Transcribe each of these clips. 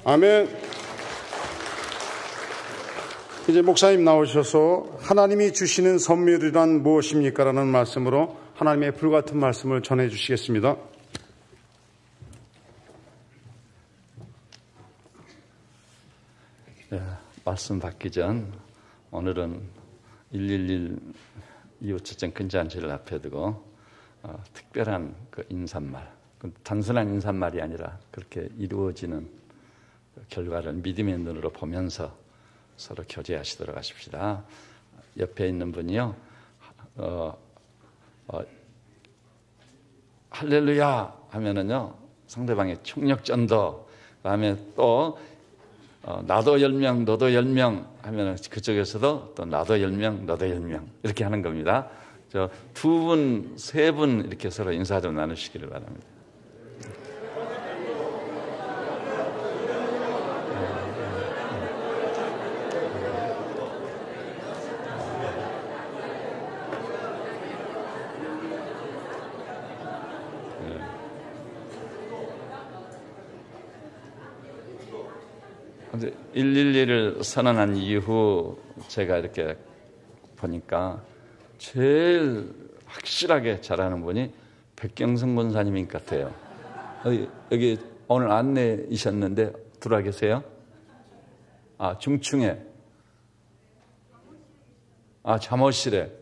아멘. 이제 목사님 나오셔서 하나님이 주시는 선물이란 무엇입니까? 라는 말씀으로 하나님의 불같은 말씀을 전해 주시겠습니다. 네, 말씀 받기 전 오늘은 111 이웃집정 근자한지를 앞에 두고 특별한 그 인사말, 단순한 인사말이 아니라 그렇게 이루어지는 결과를 믿음의 눈으로 보면서 서로 교제하시도록 하십시다. 옆에 있는 분이요, 할렐루야 하면은요, 상대방의 총력전도, 그 다음에 또 나도 10명, 너도 10명 하면은 그쪽에서도 또 나도 10명, 너도 10명 이렇게 하는 겁니다. 저 두 분, 세 분 이렇게 서로 인사 좀 나누시기를 바랍니다. 근데 111을 선언한 이후 제가 이렇게 보니까 제일 확실하게 잘하는 분이 백경성 권사님인 것 같아요. 여기 오늘 안내이셨는데 들어와 계세요? 중층에. 잠옷실에.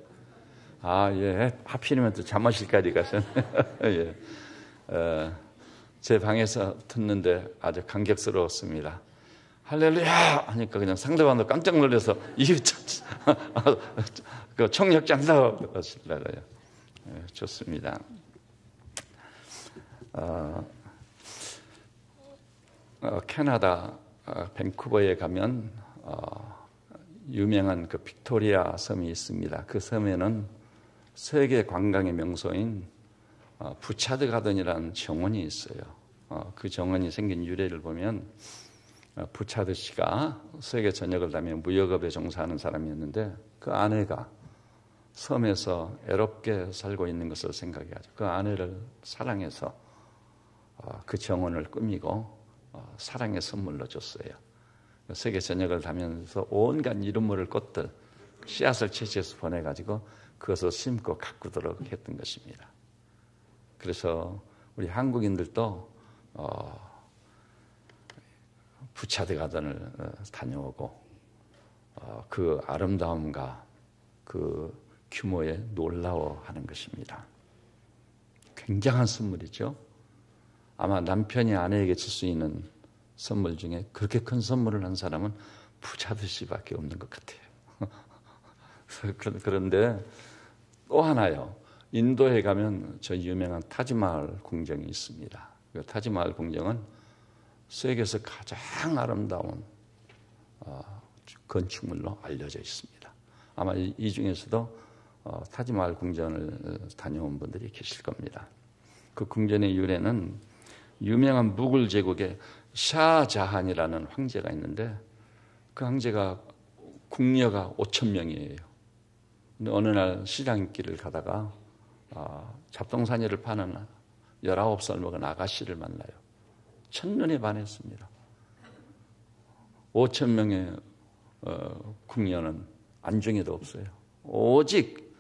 예. 하필이면 또 잠옷실까지 가셨네. 예. 제 방에서 듣는데 아주 감격스러웠습니다. 할렐루야! 하니까 그냥 상대방도 깜짝 놀라서, 그 청력장다! 그러시더라고요. 예, 좋습니다. 캐나다 밴쿠버에 가면 유명한 그 빅토리아 섬이 있습니다. 그 섬에는 세계 관광의 명소인 부차드 가든이라는 정원이 있어요. 그 정원이 생긴 유래를 보면 부차드 씨가 세계 전역을 다니며 무역업에 종사하는 사람이었는데 그 아내가 섬에서 애롭게 살고 있는 것을 생각해가지고 그 아내를 사랑해서 그 정원을 꾸미고 사랑의 선물로 줬어요. 세계 전역을 다니면서 온갖 이름 모를 꽃들 씨앗을 채취해서 보내가지고 그것을 심고 가꾸도록 했던 것입니다. 그래서 우리 한국인들도 부차드 가든을 다녀오고 그 아름다움과 그 규모에 놀라워하는 것입니다. 굉장한 선물이죠. 아마 남편이 아내에게 줄 수 있는 선물 중에 그렇게 큰 선물을 한 사람은 부차드 씨밖에 없는 것 같아요. 그런데 또 하나요. 인도에 가면 저 유명한 타지마할 궁정이 있습니다. 그 타지마할 궁정은 세계에서 가장 아름다운 건축물로 알려져 있습니다. 아마 이 중에서도 타지마할 궁전을 다녀온 분들이 계실 겁니다. 그 궁전의 유래는 유명한 무굴 제국의 샤자한이라는 황제가 있는데 그 황제가 궁녀가 5,000명이에요. 근데 어느 날 시장길을 가다가 잡동사니를 파는 19살 먹은 아가씨를 만나요. 첫눈에 반했습니다. 5,000명의 궁녀는 안중에도 없어요. 오직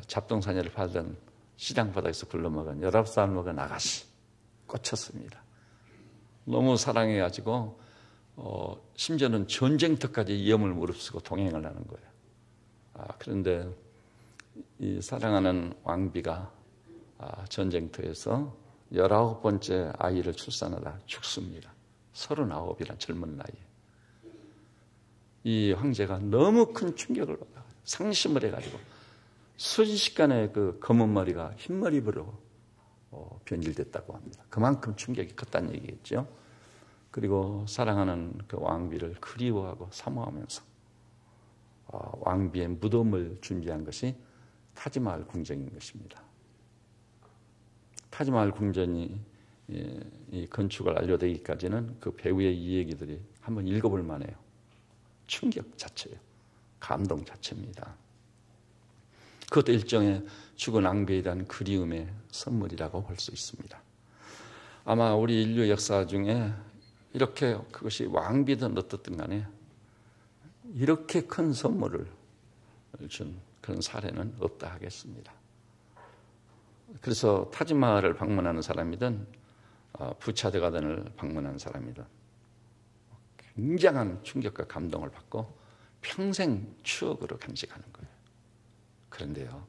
잡동사니를 팔던 시장 바닥에서 굴러먹은 19살 먹은 아가씨 꽂혔습니다. 너무 사랑해가지고 심지어는 전쟁터까지 위험을 무릅쓰고 동행을 하는 거예요. 그런데 이 사랑하는 왕비가 전쟁터에서 19번째 아이를 출산하다 죽습니다. 39이란 젊은 나이에. 이 황제가 너무 큰 충격을 받아요. 상심을 해가지고 순식간에 그 검은 머리가 흰머리로 변질됐다고 합니다. 그만큼 충격이 컸다는 얘기겠죠. 그리고 사랑하는 그 왕비를 그리워하고 사모하면서 왕비의 무덤을 준비한 것이 타지마할 궁전인 것입니다. 타지마할 궁전이 이 건축을 알려되기까지는 그 배우의 이 얘기들이 한번 읽어볼 만해요. 충격 자체예요. 감동 자체입니다. 그것도 일종의 죽은 왕비에 대한 그리움의 선물이라고 볼 수 있습니다. 아마 우리 인류 역사 중에 이렇게 그것이 왕비든 어떻든 간에 이렇게 큰 선물을 준 그런 사례는 없다 하겠습니다. 그래서 타지마할을 방문하는 사람이든 부차드 가든을 방문하는 사람이든 굉장한 충격과 감동을 받고 평생 추억으로 간직하는 거예요. 그런데요,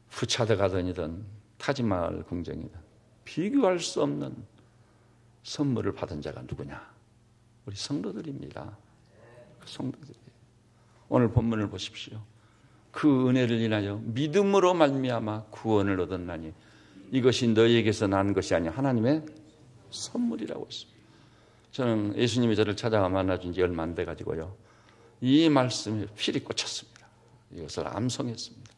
부차드 가든이든 타지마할 궁정이든 비교할 수 없는 선물을 받은 자가 누구냐? 우리 성도들입니다. 그 성도들이에요. 오늘 본문을 보십시오. 그 은혜를 인하여 믿음으로 말미암아 구원을 얻었나니 이것이 너희에게서 난 것이 아니라 하나님의 선물이라고 했습니다. 저는 예수님이 저를 찾아가 만나준 지 얼마 안 돼가지고요, 이 말씀에 필히 꽂혔습니다. 이것을 암송했습니다.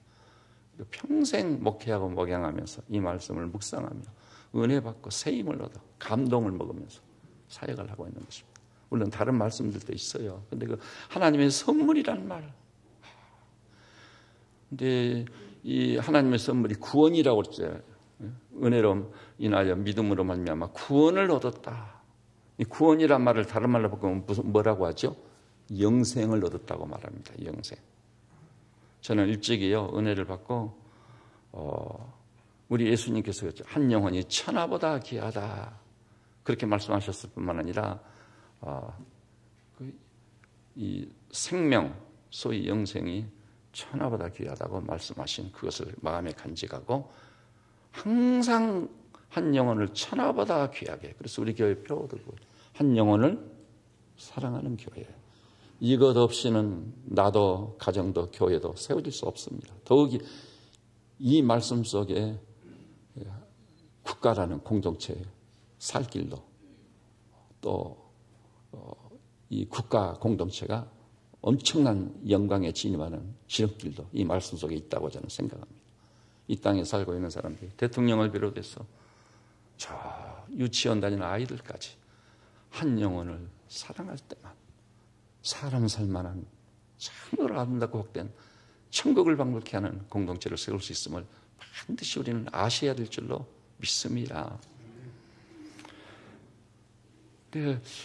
평생 목회하고 목양하면서 이 말씀을 묵상하며 은혜 받고 세임을 얻어 감동을 먹으면서 사역을 하고 있는 것입니다. 물론 다른 말씀들도 있어요. 근데 그 하나님의 선물이란 말. 근데 이 하나님의 선물이 구원이라고 그랬죠. 은혜로 인하여 믿음으로 말미암아 구원을 얻었다. 이 구원이란 말을 다른 말로 바꾸면 뭐라고 하죠? 영생을 얻었다고 말합니다. 영생. 저는 일찍이요 은혜를 받고 우리 예수님께서 그랬죠. 한 영혼이 천하보다 귀하다. 그렇게 말씀하셨을 뿐만 아니라 이 생명, 소위 영생이 천하보다 귀하다고 말씀하신 그것을 마음에 간직하고 항상 한 영혼을 천하보다 귀하게, 그래서 우리 교회 표어들고 한 영혼을 사랑하는 교회. 이것 없이는 나도 가정도 교회도 세워질 수 없습니다. 더욱이 이 말씀 속에 국가라는 공동체의 살 길도 또 이 국가 공동체가 엄청난 영광에 진입하는 지름길도 이 말씀 속에 있다고 저는 생각합니다. 이 땅에 살고 있는 사람들이 대통령을 비롯해서 저 유치원 다니는 아이들까지 한 영혼을 사랑할 때만 사람 살만한 참으로 아름답고 복된 천국을 방불케 하는 공동체를 세울 수 있음을 반드시 우리는 아셔야 될 줄로 믿습니다.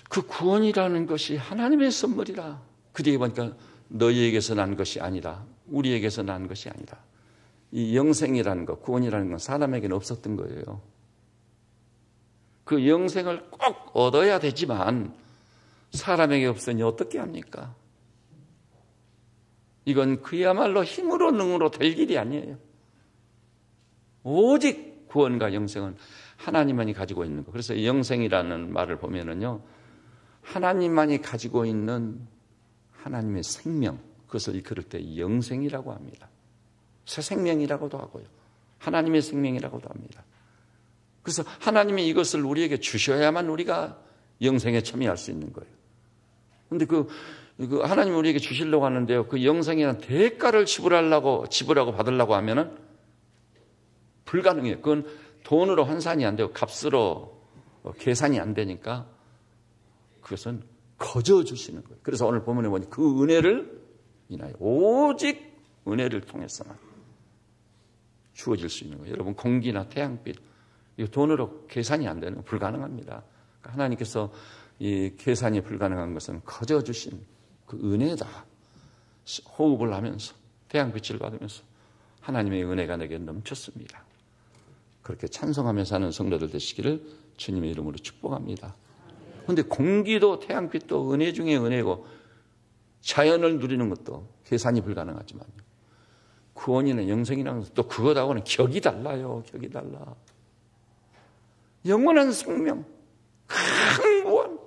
그 구원이라는 것이 하나님의 선물이라. 그 뒤에 보니까 너희에게서 난 것이 아니다. 우리에게서 난 것이 아니다. 이 영생이라는 것, 구원이라는 건 사람에게는 없었던 거예요. 그 영생을 꼭 얻어야 되지만 사람에게 없으니 어떻게 합니까? 이건 그야말로 힘으로 능으로 될 일이 아니에요. 오직 구원과 영생은 하나님만이 가지고 있는 것. 그래서 영생이라는 말을 보면은요, 하나님만이 가지고 있는 하나님의 생명, 그것을 일컬을 때 영생이라고 합니다. 새 생명이라고도 하고요, 하나님의 생명이라고도 합니다. 그래서 하나님이 이것을 우리에게 주셔야만 우리가 영생에 참여할 수 있는 거예요. 그런데 그 하나님이 우리에게 주시려고 하는데요, 그 영생이라는 대가를 지불하고 받으려고 하면은 불가능해요. 그건 돈으로 환산이 안 되고 값으로 계산이 안 되니까 그것은 거저 주시는 거예요. 그래서 오늘 본문에 보니 그 은혜를 인하여 오직 은혜를 통해서만 주어질 수 있는 거예요. 여러분, 공기나 태양빛, 이거 돈으로 계산이 안 되는 거 불가능합니다. 그러니까 하나님께서 이 계산이 불가능한 것은 거저 주신 그 은혜다. 호흡을 하면서 태양빛을 받으면서 하나님의 은혜가 내게 넘쳤습니다. 그렇게 찬송하며 사는 성도들 되시기를 주님의 이름으로 축복합니다. 그런데 공기도 태양빛도 은혜 중에 은혜고 자연을 누리는 것도 계산이 불가능하지만 구원이나 영생이라는 것도 그것하고는 격이 달라요. 격이 달라. 영원한 생명, 큰 구원.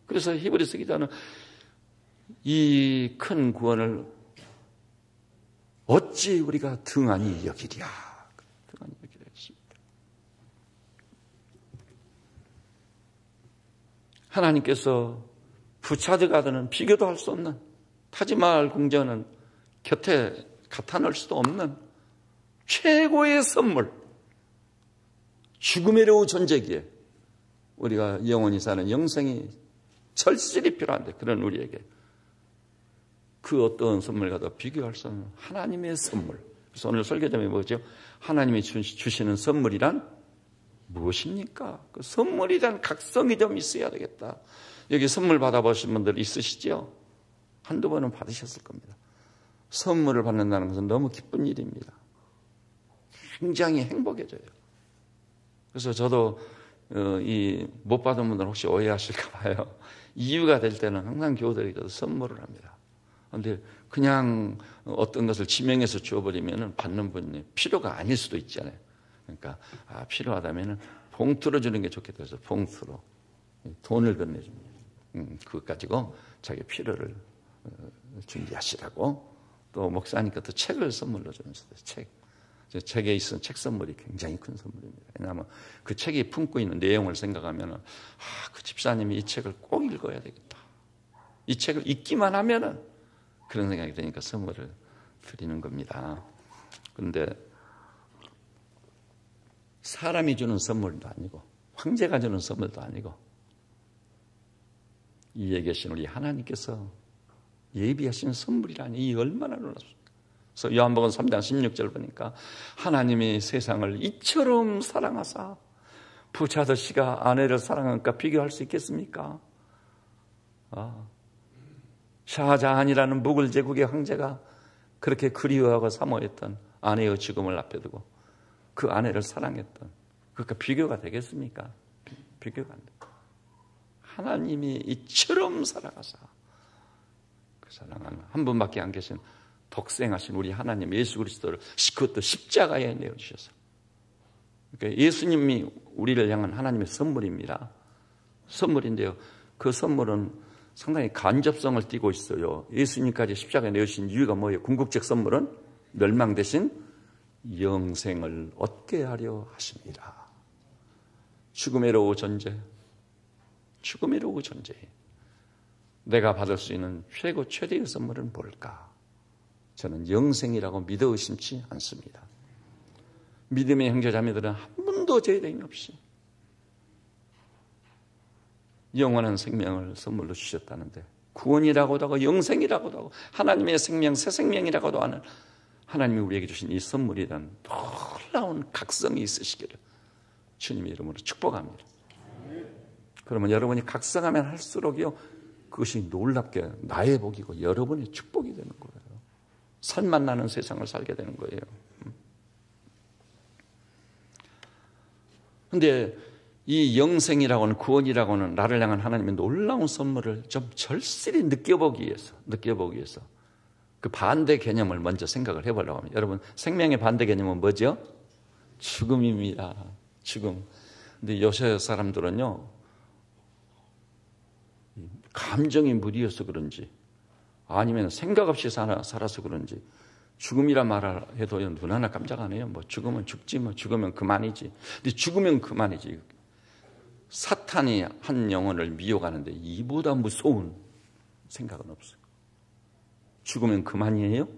그래서 히브리서 기자는 이 큰 구원을 어찌 우리가 등한히 여기랴. 등한히 여기랴 했습니다. 하나님께서 부차드가드는 비교도 할 수 없는, 타지마할 궁전은 곁에 갖다 놓을 수도 없는 최고의 선물, 죽음의 로 존재기에 우리가 영원히 사는 영생이 절실히 필요한데, 그런 우리에게 그 어떤 선물과도 비교할 수 없는 하나님의 선물. 그래서 오늘 설교 제목이 뭐죠? 하나님이 주시는 선물이란 무엇입니까? 그 선물에 대한 각성이 좀 있어야 되겠다. 여기 선물 받아보신 분들 있으시죠? 한두 번은 받으셨을 겁니다. 선물을 받는다는 것은 너무 기쁜 일입니다. 굉장히 행복해져요. 그래서 저도 못 받은 분들 혹시 오해하실까 봐요. 이유가 될 때는 항상 교우들에게 선물을 합니다. 그런데 그냥 어떤 것을 지명해서 주어버리면 받는 분이 필요가 아닐 수도 있잖아요. 그러니까 필요하다면 봉투로 주는 게 좋겠다 해서 봉투로 돈을 건네줍니다. 그것 가지고 자기 필요를 준비하시라고. 또 목사님께 또 책을 선물로 주면서 책에 있는 책 선물이 굉장히 큰 선물입니다. 왜냐하면 그 책이 품고 있는 내용을 생각하면 그 집사님이 이 책을 꼭 읽어야 되겠다. 이 책을 읽기만 하면은 그런 생각이 드니까 선물을 드리는 겁니다. 그런데 사람이 주는 선물도 아니고 황제가 주는 선물도 아니고 위에 계신 우리 하나님께서 예비하신 선물이라니 이 얼마나 놀랍습니까? 그래서 요한복음 3장 16절 보니까 하나님이 세상을 이처럼 사랑하사 부자더씨가 아내를 사랑한까 비교할 수 있겠습니까? 샤자한이라는 무굴 제국의 황제가 그렇게 그리워하고 사모했던 아내의 죽음을 앞에 두고 그 아내를 사랑했던, 그러니까 비교가 되겠습니까? 비교가 안 돼요. 하나님이 이처럼 살아가사 그 사랑하는 한 분밖에 안 계신 독생하신 우리 하나님 예수 그리스도를 그것도 십자가에 내어주셔서, 그러니까 예수님이 우리를 향한 하나님의 선물입니다. 선물인데요, 그 선물은 상당히 간접성을 띠고 있어요. 예수님까지 십자가에 내어주신 이유가 뭐예요? 궁극적 선물은 멸망 대신 영생을 얻게 하려 하십니다. 죽음의로우 존재, 죽음의로우 존재, 내가 받을 수 있는 최고의 선물은 뭘까? 저는 영생이라고 믿어 의심치 않습니다. 믿음의 형제자매들은 한 분도 제대임 없이 영원한 생명을 선물로 주셨다는데, 구원이라고도 하고 영생이라고도 하고 하나님의 생명, 새 생명이라고도 하는 하나님이 우리에게 주신 이 선물에 대한 놀라운 각성이 있으시기를 주님의 이름으로 축복합니다. 그러면 여러분이 각성하면 할수록요, 그것이 놀랍게 나의 복이고 여러분의 축복이 되는 거예요. 살만 나는 세상을 살게 되는 거예요. 그런데 이 영생이라고는, 구원이라고는 나를 향한 하나님의 놀라운 선물을 좀 절실히 느껴보기 위해서 그 반대 개념을 먼저 생각을 해보려고 합니다. 여러분, 생명의 반대 개념은 뭐죠? 죽음입니다. 죽음. 근데 요새 사람들은요, 감정이 무디어서 그런지 아니면 생각 없이 살아서 그런지 죽음이란 말을 해도 눈 하나 깜짝 안 해요. 뭐 죽으면 죽지, 뭐 죽으면 그만이지. 근데 죽으면 그만이지. 사탄이 한 영혼을 미혹하는데 이보다 무서운 생각은 없어요. 죽으면 그만이에요?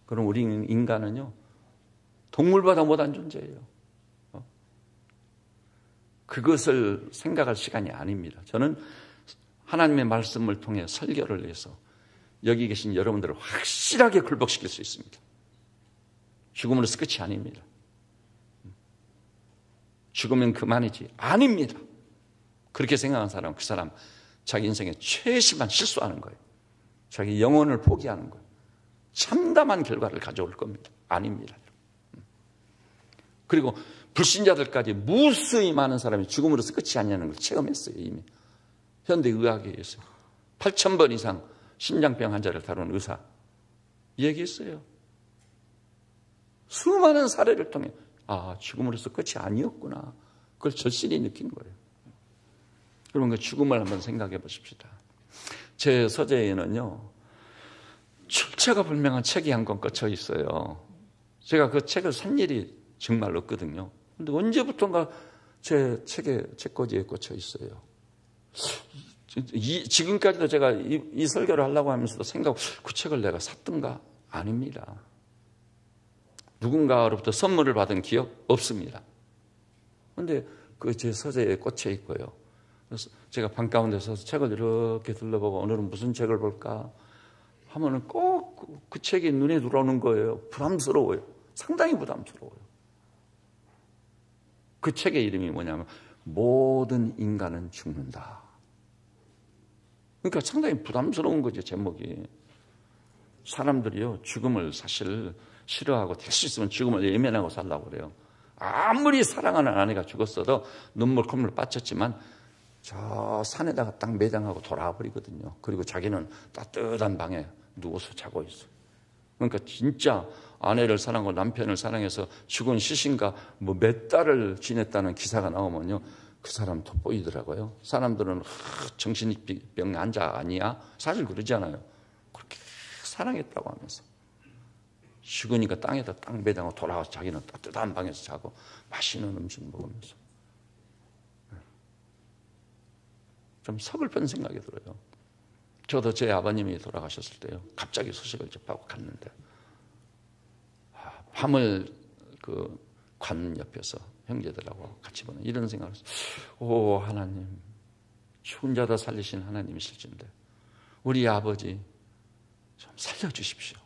그럼 우리 인간은요, 동물보다 못한 존재예요. 그것을 생각할 시간이 아닙니다. 저는 하나님의 말씀을 통해 설교를 해서 여기 계신 여러분들을 확실하게 굴복시킬 수 있습니다. 죽음으로서 끝이 아닙니다. 죽으면 그만이지. 아닙니다. 그렇게 생각하는 사람은 그 사람 자기 인생에 최심한 실수하는 거예요. 자기 영혼을 포기하는 거예요. 참담한 결과를 가져올 겁니다. 아닙니다. 그리고 불신자들까지 무수히 많은 사람이 죽음으로써 끝이 아니라는 걸 체험했어요. 이미 현대의학에 의해서 8,000번 이상 심장병 환자를 다룬 의사 얘기했어요. 수많은 사례를 통해 죽음으로써 끝이 아니었구나, 그걸 절실히 느낀 거예요. 그러면 그 죽음을 한번 생각해 보십시다. 제 서재에는요, 출처가 불명한 책이 한 권 꽂혀 있어요. 제가 그 책을 산 일이 정말 없거든요. 근데 언제부턴가 제 책꽂이에 꽂혀 있어요. 지금까지도 제가 이 설교를 하려고 하면서도 그 책을 내가 샀던가? 아닙니다. 누군가로부터 선물을 받은 기억 없습니다. 그런데 그 제 서재에 꽂혀 있고요. 그래서 제가 방 가운데 서서 책을 이렇게 둘러보고 오늘은 무슨 책을 볼까 하면은 꼭 그 책이 눈에 들어오는 거예요. 부담스러워요. 상당히 부담스러워요. 그 책의 이름이 뭐냐면 모든 인간은 죽는다. 그러니까 상당히 부담스러운 거죠, 제목이. 사람들이요, 죽음을 사실 싫어하고 될 수 있으면 죽음을 예면하고 살려고 그래요. 아무리 사랑하는 아내가 죽었어도 눈물 콧물 빠졌지만 저 산에다가 딱 매장하고 돌아와 버리거든요. 그리고 자기는 따뜻한 방에 누워서 자고 있어요. 그러니까 진짜 아내를 사랑하고 남편을 사랑해서 죽은 시신과 뭐 몇 달을 지냈다는 기사가 나오면요, 그 사람 돋보이더라고요. 사람들은 정신병 환자 아니야? 사실 그러잖아요. 그렇게 사랑했다고 하면서 죽으니까 땅에다 딱 매장하고 돌아와서 자기는 따뜻한 방에서 자고 맛있는 음식 먹으면서. 좀 서글픈 생각이 들어요. 저도 제 아버님이 돌아가셨을 때요, 갑자기 소식을 접하고 갔는데 밤을 그 관 옆에서 형제들하고 같이 보는 이런 생각을 했어요. 오, 하나님, 죽은 자다 살리신 하나님이실진데 우리 아버지 좀 살려주십시오.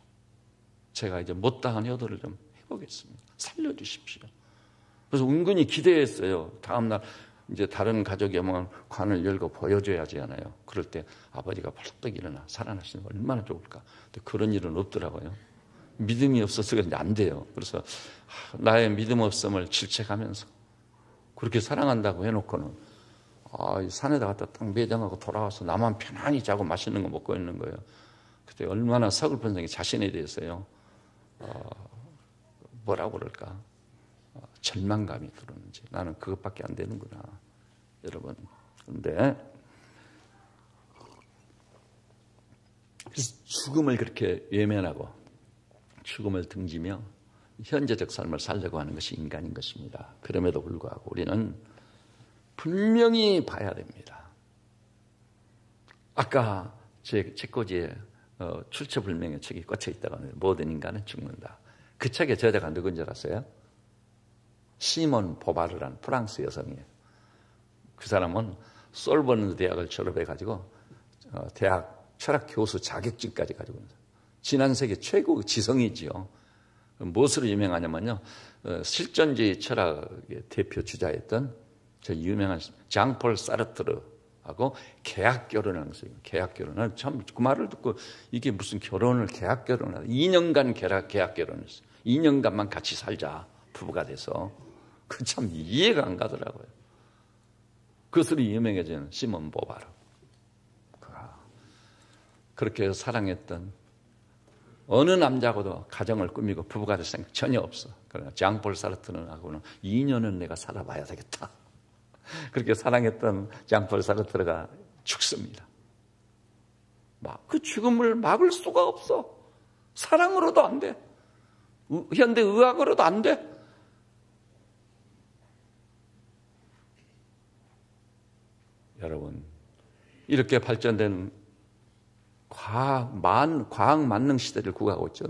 제가 이제 못다한 효도를 좀 해보겠습니다. 살려주십시오. 그래서 은근히 기대했어요. 다음날 이제 다른 가족이 오면 관을 열고 보여줘야지 하나요. 그럴 때 아버지가 벌떡 일어나 살아나시는 거 얼마나 좋을까. 근데 그런 일은 없더라고요. 믿음이 없어서 그런지 안 돼요. 그래서 나의 믿음 없음을 질책하면서 그렇게 사랑한다고 해놓고는 이 산에다 갖다 딱 매장하고 돌아와서 나만 편안히 자고 맛있는 거 먹고 있는 거예요. 그때 얼마나 서글픈 생각이 자신에 대해서요. 뭐라고 그럴까? 절망감이 들었는지. 나는 그것밖에 안 되는구나. 여러분. 그런데 죽음을 그렇게 외면하고 죽음을 등지며 현재적 삶을 살려고 하는 것이 인간인 것입니다. 그럼에도 불구하고 우리는 분명히 봐야 됩니다. 아까 제 책꽂이에 출처불명의 책이 꽂혀 있다고 하는데 모든 인간은 죽는다. 그 책의 저자가 누군지 줄 아세요? 시몬 보바르라는 프랑스 여성이에요. 그 사람은 솔보르 대학을 졸업해가지고 대학 철학 교수 자격증까지 가지고 있는 사람. 지난 세계 최고 지성이지요. 무엇으로 유명하냐면요. 실존주의 철학의 대표 주자였던 저 유명한 장폴 사르트르하고 계약 결혼을 했어요. 계약 결혼을 참 그 말을 듣고 이게 무슨 결혼을 계약 결혼을 2년간 계약 결혼을 했어요. 2년간만 같이 살자 부부가 돼서 그 참 이해가 안 가더라고요. 그것으로 유명해진 시몬 보바르. 그렇게 해서 사랑했던 어느 남자하고도 가정을 꾸미고 부부가 될 생각 전혀 없어. 그러나 장폴 사르트르하고는 2년은 내가 살아봐야 되겠다. 그렇게 사랑했던 장폴 사르트르가 죽습니다. 그 죽음을 막을 수가 없어. 사랑으로도 안 돼. 현대 의학으로도 안 돼. 여러분, 이렇게 발전된 과학 만능 시대를 구가하고 있죠.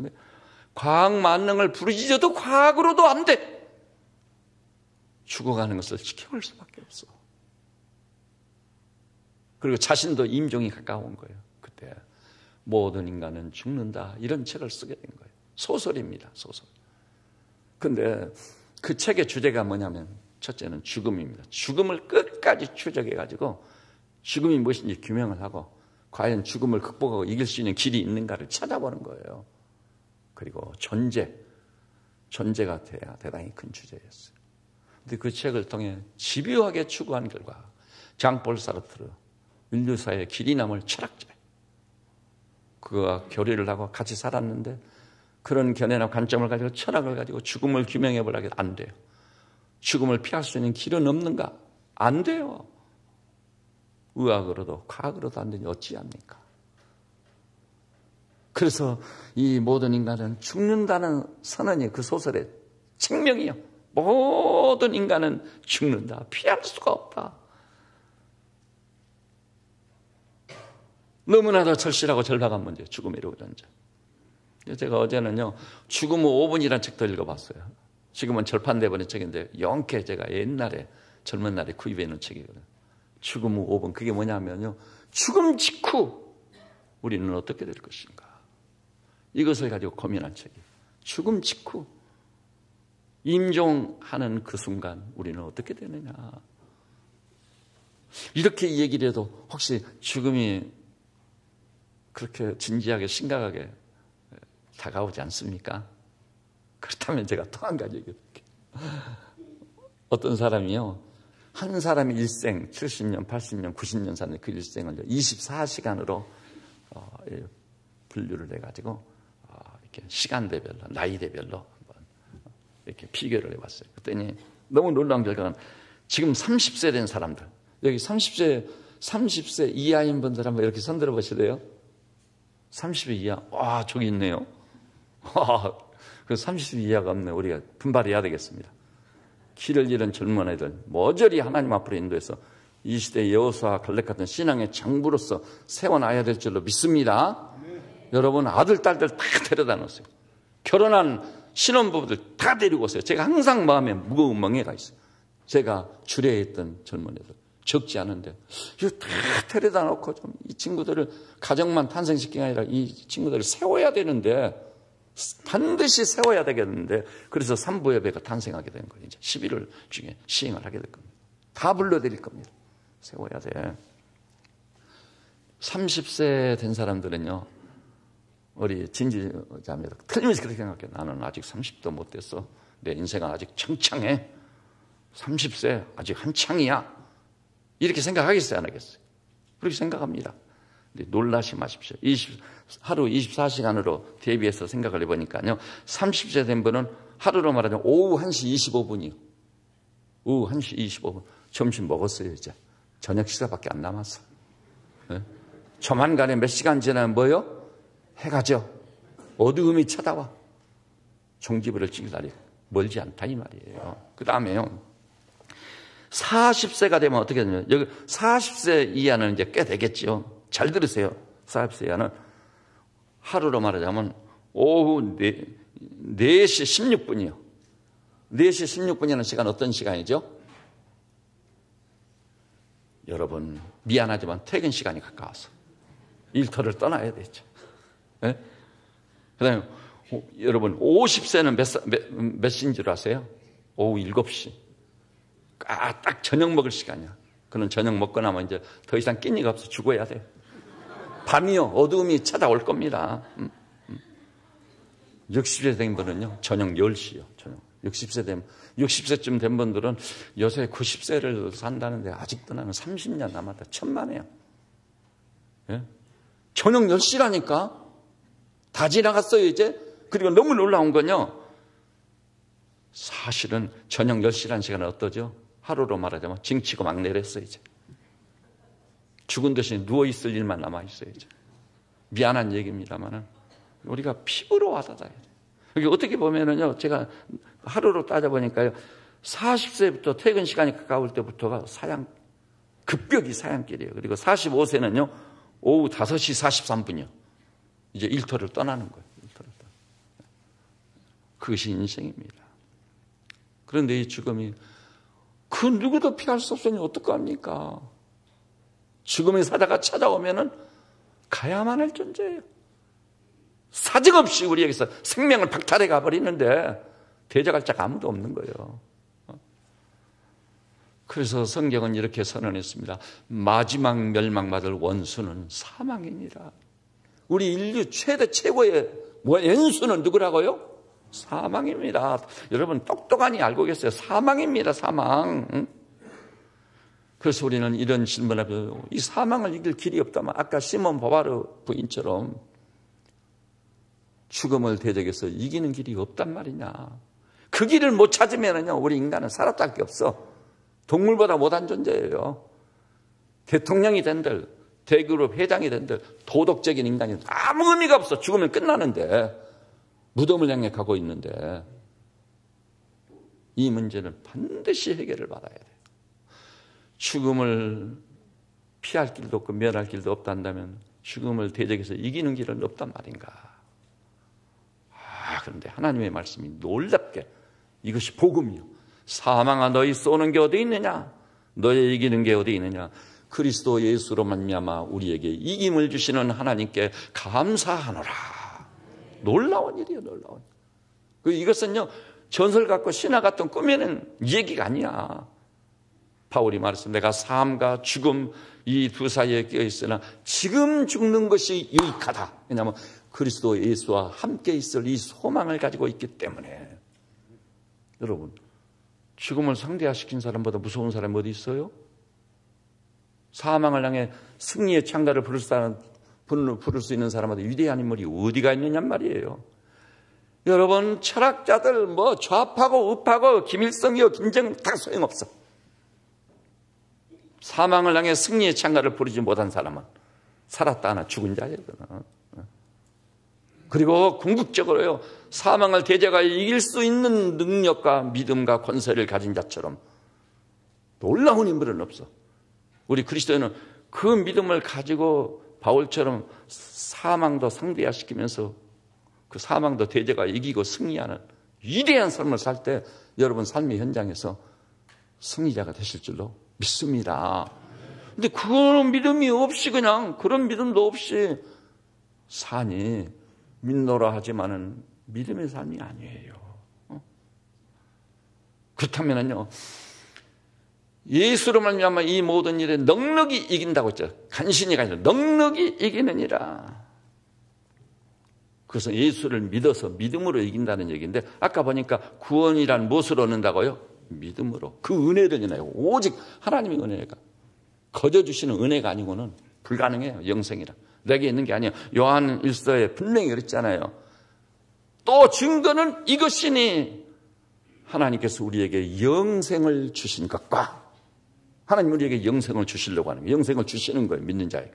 과학 만능을 부르짖어도 과학으로도 안 돼. 죽어가는 것을 지켜볼 수밖에 없어. 그리고 자신도 임종이 가까운 거예요. 그때 모든 인간은 죽는다 이런 책을 쓰게 된 거예요. 소설입니다. 소설. 근데 그 책의 주제가 뭐냐면 첫째는 죽음입니다. 죽음을 끝까지 추적해가지고 죽음이 무엇인지 규명을 하고 과연 죽음을 극복하고 이길 수 있는 길이 있는가를 찾아보는 거예요. 그리고 존재가 돼야 대단히 큰 주제였어요. 근데 그 책을 통해 집요하게 추구한 결과 장폴 사르트르, 인류사의 길이 남을 철학자예요. 그와 교류를 하고 같이 살았는데 그런 견해나 관점을 가지고 철학을 가지고 죽음을 규명해보려고 안 돼요. 죽음을 피할 수 있는 길은 없는가? 안 돼요. 의학으로도 과학으로도 안 되니 어찌합니까? 그래서 이 모든 인간은 죽는다는 선언이 그 소설의 책명이요. 모든 인간은 죽는다. 피할 수가 없다. 너무나도 절실하고 절박한 문제, 죽음의 이루어전자. 제가 어제는요, 죽음 후 5분이라는 책도 읽어봤어요. 지금은 절판돼버린 책인데 영케 제가 옛날에 젊은 날에 구입해 놓은 책이거든요. 죽음 후 5분. 그게 뭐냐면요, 죽음 직후 우리는 어떻게 될 것인가. 이것을 가지고 고민한 책이에요. 죽음 직후 임종하는 그 순간 우리는 어떻게 되느냐. 이렇게 얘기를 해도 혹시 죽음이 그렇게 진지하게 심각하게 다가오지 않습니까? 그렇다면 제가 또 한 가지 얘기할게요. 어떤 사람이요, 한 사람의 일생 70년, 80년, 90년 사는 그 일생을 24시간으로 분류를 해가지고 이렇게 시간대별로, 나이대별로 한번 이렇게 비교를 해봤어요. 그랬더니 너무 놀라운 결과는 지금 30세 된 사람들, 여기 30세 이하인 분들 한번 이렇게 손들어 보실래요? 30세 이하, 와, 저기 있네요. 그 30세 이하가 없네. 우리가 분발해야 되겠습니다. 길을 잃은 젊은 애들 모조리 하나님 앞으로 인도해서 이 시대 여호수아 갈렙 같은 신앙의 장부로서 세워놔야 될 줄로 믿습니다. 여러분 아들 딸들 다 데려다 놓으세요. 결혼한 신혼부부들 다 데리고 오세요. 제가 항상 마음에 무거운 멍해가 있어요. 제가 주례했던 젊은 애들 적지 않은데 이거 다 데려다 놓고 좀 이 친구들을 가정만 탄생시키는 게 아니라 이 친구들을 세워야 되는데, 반드시 세워야 되겠는데, 그래서 삼부예배가 탄생하게 된 거예요. 이제 11월 중에 시행을 하게 될 겁니다. 다 불러드릴 겁니다. 세워야 돼. 30세 된 사람들은요, 우리 진지자매들 틀림없이 그렇게 생각해요. 나는 아직 30도 못 됐어. 내 인생은 아직 창창해. 30세 아직 한창이야. 이렇게 생각하겠어요, 안 하겠어요? 그렇게 생각합니다. 근데 놀라시 마십시오. 하루 24시간으로 대비해서 생각을 해보니까요. 30세 된 분은 하루로 말하자면 오후 1시 25분이요. 오후 1시 25분. 점심 먹었어요, 이제. 저녁 식사밖에 안 남았어요. 네? 조만간에 몇 시간 지나면 뭐요? 해가 져. 어두움이 쳐다와. 종지부를 찍을 날이 멀지 않다 이 말이에요. 그 다음에요. 40세가 되면 어떻게 되냐면 여기 40세 이하는 이제 꽤 되겠죠. 잘 들으세요. 40세 이하는 하루로 말하자면 오후 4시 16분이요. 4시 16분이라는 시간 어떤 시간이죠? 여러분 미안하지만 퇴근 시간이 가까워서 일터를 떠나야 되죠. 네? 그 다음에 여러분 50세는 몇 시인 줄 아세요? 오후 7시. 딱 저녁 먹을 시간이야. 그는 저녁 먹고 나면 이제 더 이상 끼니가 없어 죽어야 돼. 밤이요. 어두움이 찾아올 겁니다. 60세 된 분은요. 저녁 10시요. 저녁. 60세쯤 된 분들은 요새 90세를 산다는데 아직도 나는 30년 남았다. 천만에요. 예? 저녁 10시라니까. 다 지나갔어요 이제. 그리고 너무 놀라운 건요. 사실은 저녁 10시라는 시간은 어떠죠? 하루로 말하자면 징치고 막 내렸어요 이제. 죽은 듯이 누워있을 일만 남아있어요 이제. 미안한 얘기입니다만은 우리가 피부로 와닿아야 돼요. 여기 어떻게 보면은요, 제가 하루로 따져보니까요, 40세부터 퇴근 시간이 가까울 때부터가 급격이 사양길이에요. 그리고 45세는요, 오후 5시 43분이요. 이제 일터를 떠나는 거예요. 그것이 인생입니다. 그런데 이 죽음이 그 누구도 피할 수 없으니 어떡합니까? 죽음의 사자가 찾아오면은 가야만 할 존재예요. 사정없이 우리에게서 생명을 박탈해 가버리는데 대적할 자가 아무도 없는 거예요. 그래서 성경은 이렇게 선언했습니다. 마지막 멸망받을 원수는 사망이니라. 우리 인류 최고의 원수는 누구라고요? 사망입니다. 여러분 똑똑하니 알고 계세요. 사망입니다. 사망. 그래서 우리는 이런 질문을 해요. 이 사망을 이길 길이 없다면 아까 시몬 보바르 부인처럼 죽음을 대적해서 이기는 길이 없단 말이냐. 그 길을 못 찾으면요 우리 인간은 살았다 게 없어. 동물보다 못한 존재예요. 대통령이 된들, 대그룹 회장이 된들, 도덕적인 인간이 아무 의미가 없어. 죽으면 끝나는데, 무덤을 향해 가고 있는데, 이 문제는 반드시 해결을 받아야 돼요. 죽음을 피할 길도 없고 면할 길도 없단다면 죽음을 대적해서 이기는 길은 없단 말인가. 그런데 하나님의 말씀이 놀랍게 이것이 복음이요. 사망아 너희 쏘는 게 어디 있느냐? 너희 이기는 게 어디 있느냐? 그리스도 예수로 말미암아 우리에게 이김을 주시는 하나님께 감사하노라. 놀라운 일이에요. 놀라운 일. 이것은요 전설 같고 신화 같은 꾸며낸 얘기가 아니야. 바울이 말했습니다. 내가 삶과 죽음 이 두 사이에 끼어 있으나 지금 죽는 것이 유익하다. 왜냐하면 그리스도 예수와 함께 있을 이 소망을 가지고 있기 때문에. 여러분 죽음을 상대화시킨 사람보다 무서운 사람이 어디 있어요? 사망을 향해 승리의 창가를 부를 수 있는 사람보다 위대한 인물이 어디가 있느냐 말이에요. 여러분 철학자들 좌파고 우파고 김일성이요 김정은 다 소용없어. 사망을 향해 승리의 창가를 부르지 못한 사람은 살았다 하나 죽은 자예요. 그리고 궁극적으로요 사망을 대적하여 이길 수 있는 능력과 믿음과 권세를 가진 자처럼 놀라운 인물은 없어. 우리 그리스도인은 그 믿음을 가지고 바울처럼 사망도 상대화시키면서 그 사망도 대적하여 이기고 승리하는 위대한 삶을 살 때 여러분 삶의 현장에서 승리자가 되실 줄로 믿습니다. 근데 그런 믿음이 없이 그냥 그런 믿음도 없이 사니 믿노라 하지만은 믿음의 삶이 아니에요. 그렇다면은요 예수로 말미암아 이 모든 일에 넉넉히 이긴다고 했죠. 간신히가 아니라 넉넉히 이기느니라. 그래서 예수를 믿어서 믿음으로 이긴다는 얘기인데 아까 보니까 구원이란 무엇으로 얻는다고요? 믿음으로. 그 은혜를 인하여 오직 하나님의 은혜가. 거저 주시는 은혜가 아니고는 불가능해요. 영생이라. 내게 있는 게 아니에요. 요한 1서에 분명히 그랬잖아요. 또 증거는 이것이니 하나님께서 우리에게 영생을 주신 것과 하나님 우리에게 영생을 주시려고 하는 거예요. 영생을 주시는 거예요. 믿는 자에게.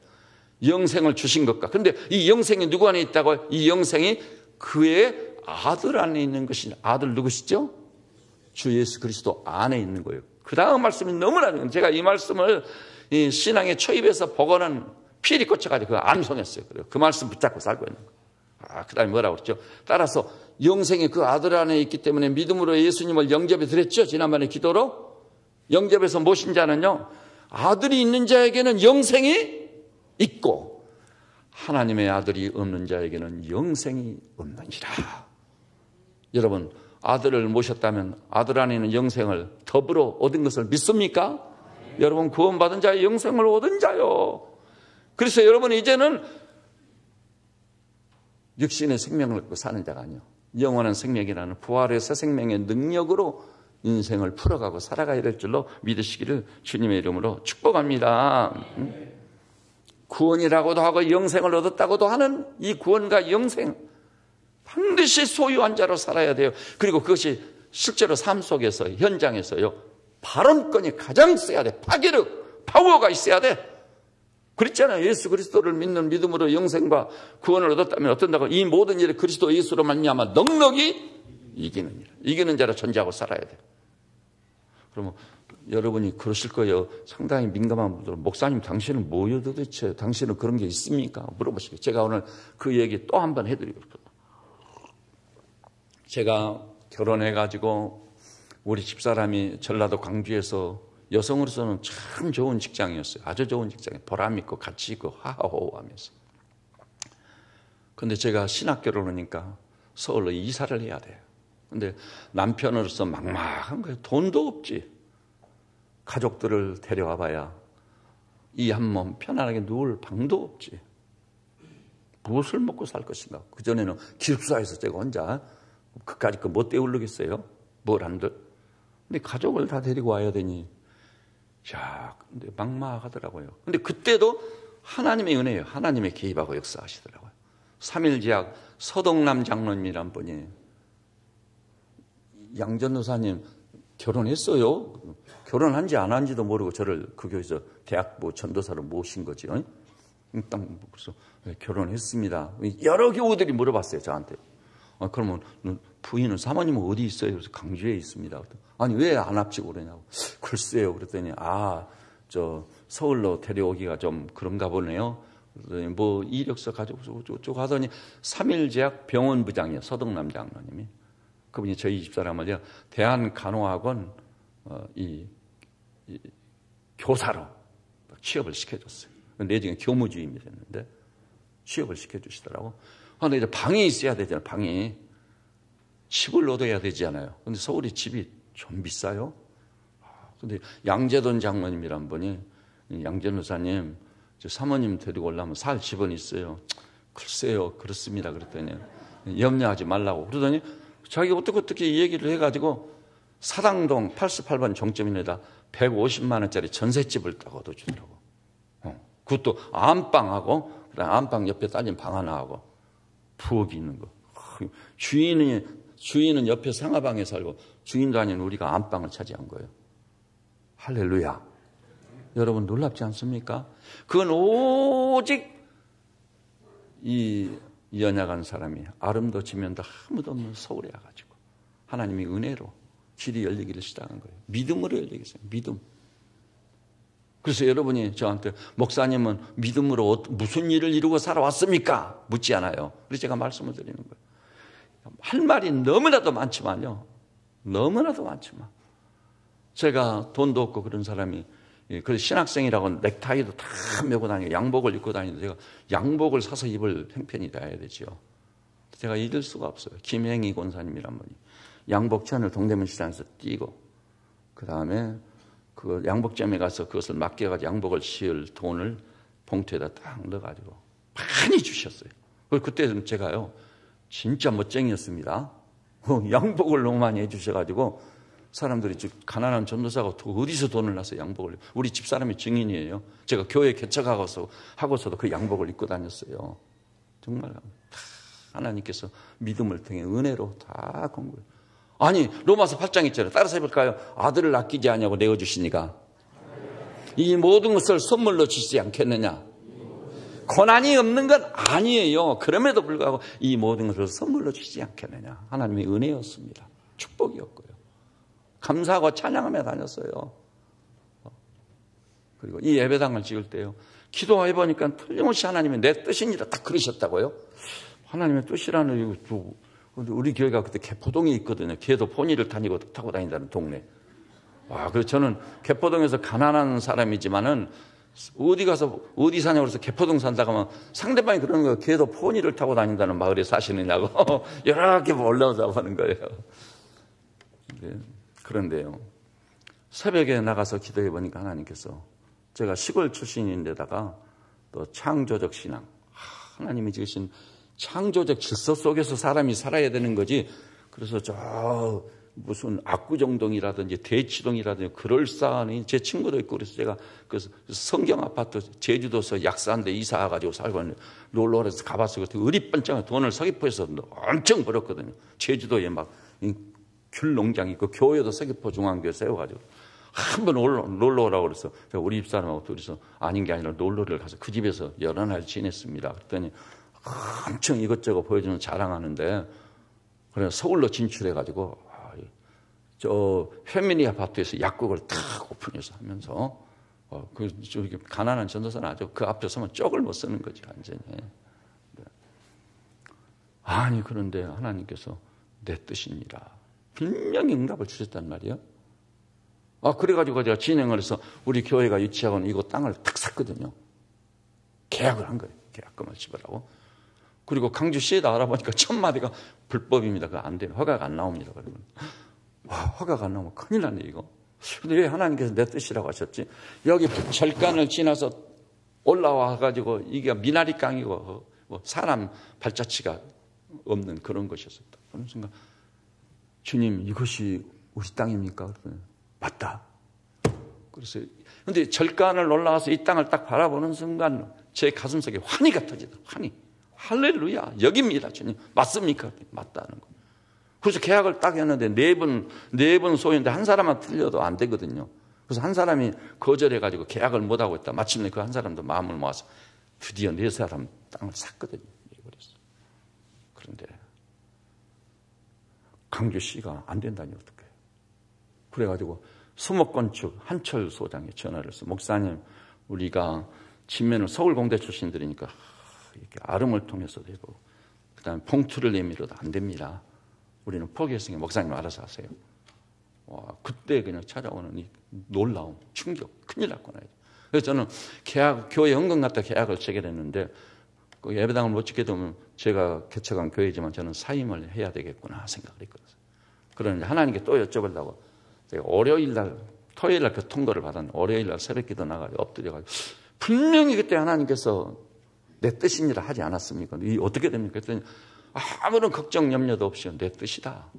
영생을 주신 것과. 그런데 이 영생이 누구 안에 있다고요? 이 영생이 그의 아들 안에 있는 것이 아들 누구시죠? 주 예수 그리스도 안에 있는 거예요. 그 다음 말씀이 너무나 중요해요. 제가 이 말씀을 이 신앙의 초입에서 보고는 필이 꽂혀가지고 그거 암송했어요. 그 말씀 붙잡고 살고 있는 거예요. 그 다음에 뭐라고 그랬죠? 따라서 영생이 그 아들 안에 있기 때문에 믿음으로 예수님을 영접해 드렸죠. 지난번에 기도로. 영접해서 모신 자는요. 아들이 있는 자에게는 영생이 있고 하나님의 아들이 없는 자에게는 영생이 없느니라. 여러분 아들을 모셨다면 아들 안에 있는 영생을 더불어 얻은 것을 믿습니까? 여러분 구원받은 자의 영생을 얻은 자요. 그래서 여러분 이제는 육신의 생명을 갖고 사는 자가 아니요. 영원한 생명이라는 부활의 새 생명의 능력으로 인생을 풀어가고 살아가야 될 줄로 믿으시기를 주님의 이름으로 축복합니다. 구원이라고도 하고 영생을 얻었다고도 하는 이 구원과 영생 반드시 소유한 자로 살아야 돼요. 그리고 그것이 실제로 삶 속에서 현장에서요. 발언권이 가장 있어야 돼. 파괴력, 파워가 있어야 돼. 그랬잖아요. 예수 그리스도를 믿는 믿음으로 영생과 구원을 얻었다면 어떤다고? 이 모든 일을 그리스도 예수로 말미암아 넉넉히 이기는 일. 이기는 자로 존재하고 살아야 돼요. 그러면 여러분이 그러실 거예요. 상당히 민감한 분들은 목사님 당신은 뭐예요 도대체? 당신은 그런 게 있습니까? 물어보시고 제가 오늘 그 얘기 또 한 번 해드리고 싶어요. 제가 결혼해가지고 우리 집사람이 전라도 광주에서 여성으로서는 참 좋은 직장이었어요. 아주 좋은 직장이 보람 있고 가치 있고 하하호호하면서. 근데 제가 신학교를 오니까 서울로 이사를 해야 돼요. 근데 남편으로서 막막한 거예요. 돈도 없지. 가족들을 데려와 봐야 이 한 몸 편안하게 누울 방도 없지. 무엇을 먹고 살 것인가. 그전에는 기숙사에서 제가 혼자 그까짓 거 못 때우르겠어요. 뭘 한들. 근데 가족을 다 데리고 와야 되니 야, 근데 막막하더라고요. 근데 그때도 하나님의 은혜예요. 하나님의 개입하고 역사하시더라고요. 3일제약 서동남 장로님이란 분이 양전도사님 결혼했어요. 결혼한지 안 한지도 모르고 저를 그 교회에서 대학부 전도사로 모신 거지. 그래서 결혼했습니다. 여러 교우들이 물어봤어요. 저한테. 그러면 부인은 사모님은 어디 있어요? 그래서 강주에 있습니다. 아니 왜 안 앞지고 그러냐고. 글쎄요. 그랬더니 저 서울로 데려오기가 좀 그런가 보네요. 그랬더니 뭐 이력서 가지고 쭉 하더니 3일제약 병원부장이에요. 서동남 장로님이. 그분이 저희 집사람을요 대한간호학원 이 교사로 취업을 시켜줬어요. 내중에 교무주임이 됐는데 취업을 시켜주시더라고. 근데 이제 방이 있어야 되잖아요. 방이. 집을 얻어야 되잖아요. 근데 서울이 집이 좀 비싸요. 근데 양재돈 장로님이란 분이 양재노사님 저 사모님 데리고 오려면 살 집은 있어요. 글쎄요. 그렇습니다. 그랬더니 염려하지 말라고. 그러더니 자기가 어떻게 이 얘기를 해가지고 사당동 88번 정점인에다 150만 원짜리 전셋집을 딱 얻어주더라고. 그것도 안방하고 그다음 안방 옆에 딸린 방 하나 하고 부엌이 있는 거. 주인은 옆에 상하방에 살고 주인도 아닌 우리가 안방을 차지한 거예요. 할렐루야. 여러분 놀랍지 않습니까? 그건 오직 이 연약한 사람이 아름도 지면도 아무도 없는 서울에 와가지고 하나님이 은혜로 길이 열리기를 시작한 거예요. 믿음으로 열리겠어요. 믿음. 그래서 여러분이 저한테 목사님은 믿음으로 무슨 일을 이루고 살아왔습니까? 묻지 않아요. 그래서 제가 말씀을 드리는 거예요. 할 말이 너무나도 많지만요. 너무나도 많지만 제가 돈도 없고 그런 사람이 그래서 신학생이라고 넥타이도 다 메고 다니고 양복을 입고 다니는데 제가 양복을 사서 입을 형편이 돼야 되죠. 제가 잊을 수가 없어요. 김행희 권사님이란 분이 양복천을 동대문 시장에서 띄고 그 다음에 그 양복점에 가서 그것을 맡겨가지고 양복을 씌울 돈을 봉투에다 딱 넣어가지고 많이 주셨어요. 그때는 제가요 진짜 멋쟁이였습니다. 양복을 너무 많이 해주셔가지고 사람들이 가난한 전도사가 어디서 돈을 나서 양복을, 우리 집사람이 증인이에요. 제가 교회 개척하고서도 그 양복을 입고 다녔어요. 정말 하나님께서 믿음을 통해 은혜로 다 공부해요. 아니 로마서 8장 있잖아요. 따라서 해볼까요? 아들을 아끼지 아니하고 내어주시니까 이 모든 것을 선물로 주시지 않겠느냐. 고난이 없는 건 아니에요. 그럼에도 불구하고 이 모든 것을 선물로 주시지 않겠느냐. 하나님의 은혜였습니다. 축복이었고요. 감사하고 찬양하며 다녔어요. 그리고 이 예배당을 지을 때요, 기도해보니까 틀림없이 하나님이 내 뜻이니라 딱 그러셨다고요. 하나님의 뜻이라는, 우리 교회가 그때 개포동에 있거든요. 걔도 포니를 타고 다닌다는 동네. 와, 그래서 저는 개포동에서 가난한 사람이지만은 어디 사냐고 그래서 개포동 산다고 하면 상대방이 그러는 거예요. 걔도 포니를 타고 다닌다는 마을에 사시느냐고. 이렇게 올라오자고 하는 거예요. 그런데요, 새벽에 나가서 기도해 보니까 하나님께서, 제가 시골 출신인데다가 또 창조적 신앙, 하나님이 지으신 창조적 질서 속에서 사람이 살아야 되는 거지, 그래서 저 무슨 압구정동이라든지 대치동이라든지 그럴싸한 제 친구도 있고, 그래서 제가 그 성경 아파트 제주도에서 약사한데 이사 와가지고 살고 있는데 놀러 가서 가봤어요. 그때 의리번쩍 돈을 서귀포에서 엄청 벌었거든요. 제주도에 막 귤 농장이 있고 교회도 서귀포 중앙교회 세워가지고 한번 놀러 오라고 그래서 우리 집사람하고 둘이서 아닌 게 아니라 놀러를 가서 그 집에서 여러 날 지냈습니다. 그랬더니 엄청 이것저것 보여주는 자랑하는데, 그래서 서울로 진출해가지고 저 페미니 아파트에서 약국을 탁 오픈해서 하면서 저기 가난한 전도사는 아주 그 앞에 서면 쪽을 못 쓰는 거죠, 완전히. 아니 그런데 하나님께서 내 뜻이니라 분명히 응답을 주셨단 말이에요. 그래가지고 제가 진행을 해서 우리 교회가 유치하고 있는 이곳 땅을 탁 샀거든요. 계약을 한 거예요. 계약금을 지불하고. 그리고 강주시에다 알아보니까 1000마디가 불법입니다. 그거 안 돼요. 허가가 안 나옵니다. 그러면 와, 허가가 안 나오면 큰일 나네 이거. 근데 왜 하나님께서 내 뜻이라고 하셨지? 여기 절간을 지나서 올라와가지고 이게 미나리 강이고 뭐 사람 발자취가 없는 그런 것이었었다. 그런 순간 주님, 이것이 우리 땅입니까? 그러면 맞다. 그래서 근데 절간을 올라와서 이 땅을 딱 바라보는 순간 제 가슴속에 환희가 터지더라고요. 환희. 할렐루야. 여기입니다. 주님. 맞습니까? 맞다는 거. 그래서 계약을 딱 했는데 네 번 소유인데 한 사람만 틀려도 안 되거든요. 그래서 한 사람이 거절해가지고 계약을 못하고 있다. 마침내 그 한 사람도 마음을 모아서 드디어 네 사람 땅을 샀거든요. 그런데 강주시가 안 된다니 어떡해요. 그래가지고 수목건축 한철 소장에 전화를 해서, 목사님, 우리가 진면을 서울공대 출신들이니까 이렇게 아름을 통해서도 되고 그다음에 봉투를 내밀어도 안 됩니다. 우리는 포기했으니까 목사님 알아서 하세요. 와, 그때 그냥 찾아오는 이 놀라움, 충격, 큰일 났구나. 그래서 저는 교회 연금 갖다 계약을 체결했는데 그 예배당을 못 짓게 되면 제가 개척한 교회지만 저는 사임을 해야 되겠구나 생각을 했거든요. 그러는데 하나님께 또 여쭤보려고 제가 토요일 날 그 통보를 받았는데 월요일 날 새벽 기도 나가지고 엎드려가지고 분명히 그때 하나님께서 내 뜻이니라 하지 않았습니까? 이 어떻게 됩니까? 그랬더니 아무런 걱정 염려도 없이 내 뜻이다.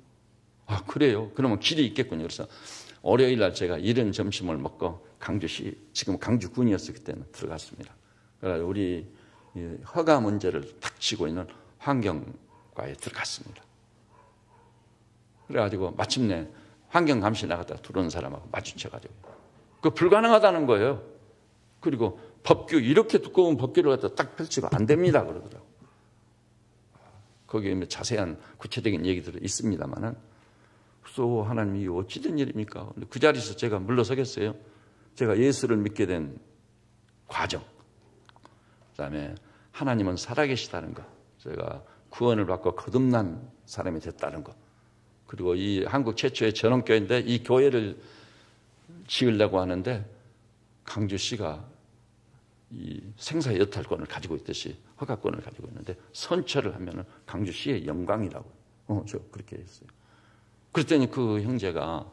그래요? 그러면 길이 있겠군요. 그래서 월요일 날 제가 이른 점심을 먹고 강주시, 지금 강주군이었을 때는 들어갔습니다. 그래서 우리 허가 문제를 닥치고 있는 환경과에 들어갔습니다. 그래가지고 마침내 환경감시 나갔다가 들어온 사람하고 마주쳐가지고 그 불가능하다는 거예요. 그리고 법규, 이렇게 두꺼운 법규를 갖다 딱 펼치고 안 됩니다 그러더라고요. 거기에 자세한 구체적인 얘기들이 있습니다만은, 그래서 하나님이 어찌된 일입니까? 그 자리에서 제가 물러서겠어요? 제가 예수를 믿게 된 과정, 그다음에 하나님은 살아계시다는 것, 제가 구원을 받고 거듭난 사람이 됐다는 것, 그리고 이 한국 최초의 전원교회인데 이 교회를 지으려고 하는데 강주시가 이 생사 여탈권을 가지고 있듯이 허가권을 가지고 있는데 선처를 하면은 강주시의 영광이라고. 저 그렇게 했어요. 그랬더니 그 형제가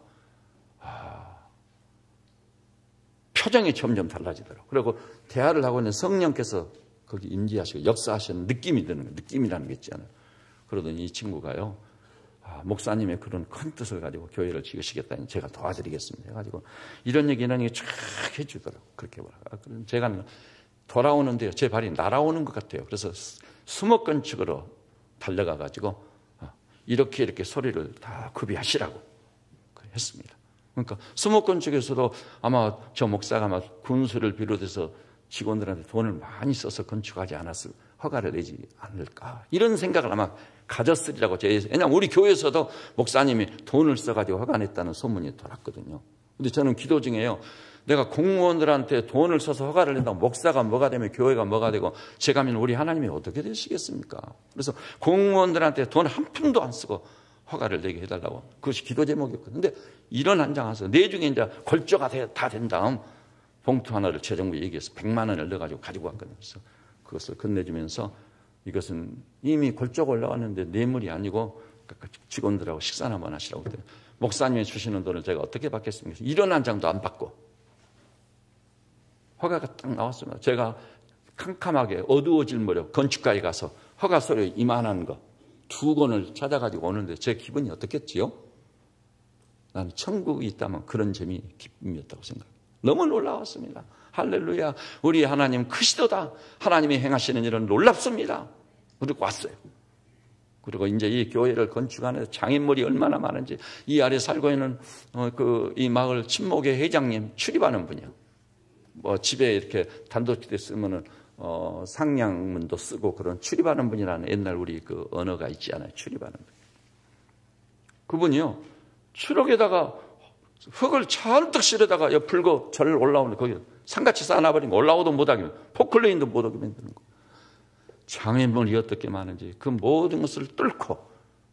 표정이 점점 달라지더라고요. 그리고 대화를 하고 있는 성령께서 거기 임재하시고 역사하시는 느낌이 드는 거예요. 느낌이라는 게 있잖아요. 그러더니 이 친구가요, 목사님의 그런 큰 뜻을 가지고 교회를 지으시겠다니 제가 도와드리겠습니다 해가지고 이런 얘기는 쫙 해주더라고요. 그렇게 제가 돌아오는데요, 제 발이 날아오는 것 같아요. 그래서 수목 건축으로 달려가가지고 이렇게 소리를 다 구비하시라고 했습니다. 그러니까 수목 건축에서도 아마 저 목사가 막 군수를 비롯해서 직원들한테 돈을 많이 써서 건축하지 않았을 허가를 내지 않을까 이런 생각을 아마 가졌으리라고. 왜냐하면 우리 교회에서도 목사님이 돈을 써가지고 허가 냈다는 소문이 돌았거든요. 근데 저는 기도 중에요, 내가 공무원들한테 돈을 써서 허가를 낸다고 목사가 뭐가 되면 교회가 뭐가 되고 제가면 우리 하나님이 어떻게 되시겠습니까? 그래서 공무원들한테 돈 한 푼도 안 쓰고 허가를 내게 해달라고, 그것이 기도 제목이었거든요. 근데 이런 한 장 와서 내중에 이제 골조가 다 된 다음 봉투 하나를 재정부에 얘기해서 100만 원을 넣어가지고 가지고 왔거든요. 그래서 그것을 건네주면서 이것은 이미 골조가 올라왔는데 뇌물이 아니고 직원들하고 식사나 한번 하시라고 그랬더니 목사님이 주시는 돈을 제가 어떻게 받겠습니까? 이런 한 장도 안 받고 허가가 딱 나왔습니다. 제가 캄캄하게 어두워질 무렵 건축가에 가서 허가서류 이만한 거 2권을 찾아가지고 오는데 제 기분이 어떻겠지요? 나는 천국이 있다면 그런 재미, 기쁨이었다고 생각합니다. 너무 놀라웠습니다. 할렐루야, 우리 하나님 크시도다. 하나님이 행하시는 일은 놀랍습니다. 그리고 왔어요. 그리고 이제 이 교회를 건축하는 장인물이 얼마나 많은지, 이 아래 살고 있는 이 마을 친목회 회장님 출입하는 분이요. 뭐 집에 이렇게 단독주택 쓰면은 상량문도 쓰고 그런 출입하는 분이라는 옛날 우리 그 언어가 있지 않아요? 출입하는 분. 그분이요, 추럭에다가 흙을 잔뜩 실어다가 옆을고 절 올라오는 거기 산같이 쌓아놔버린 거, 올라오도 못하게, 포클레인도 못하게 만드는 거. 장애물이 어떻게 많은지 그 모든 것을 뚫고,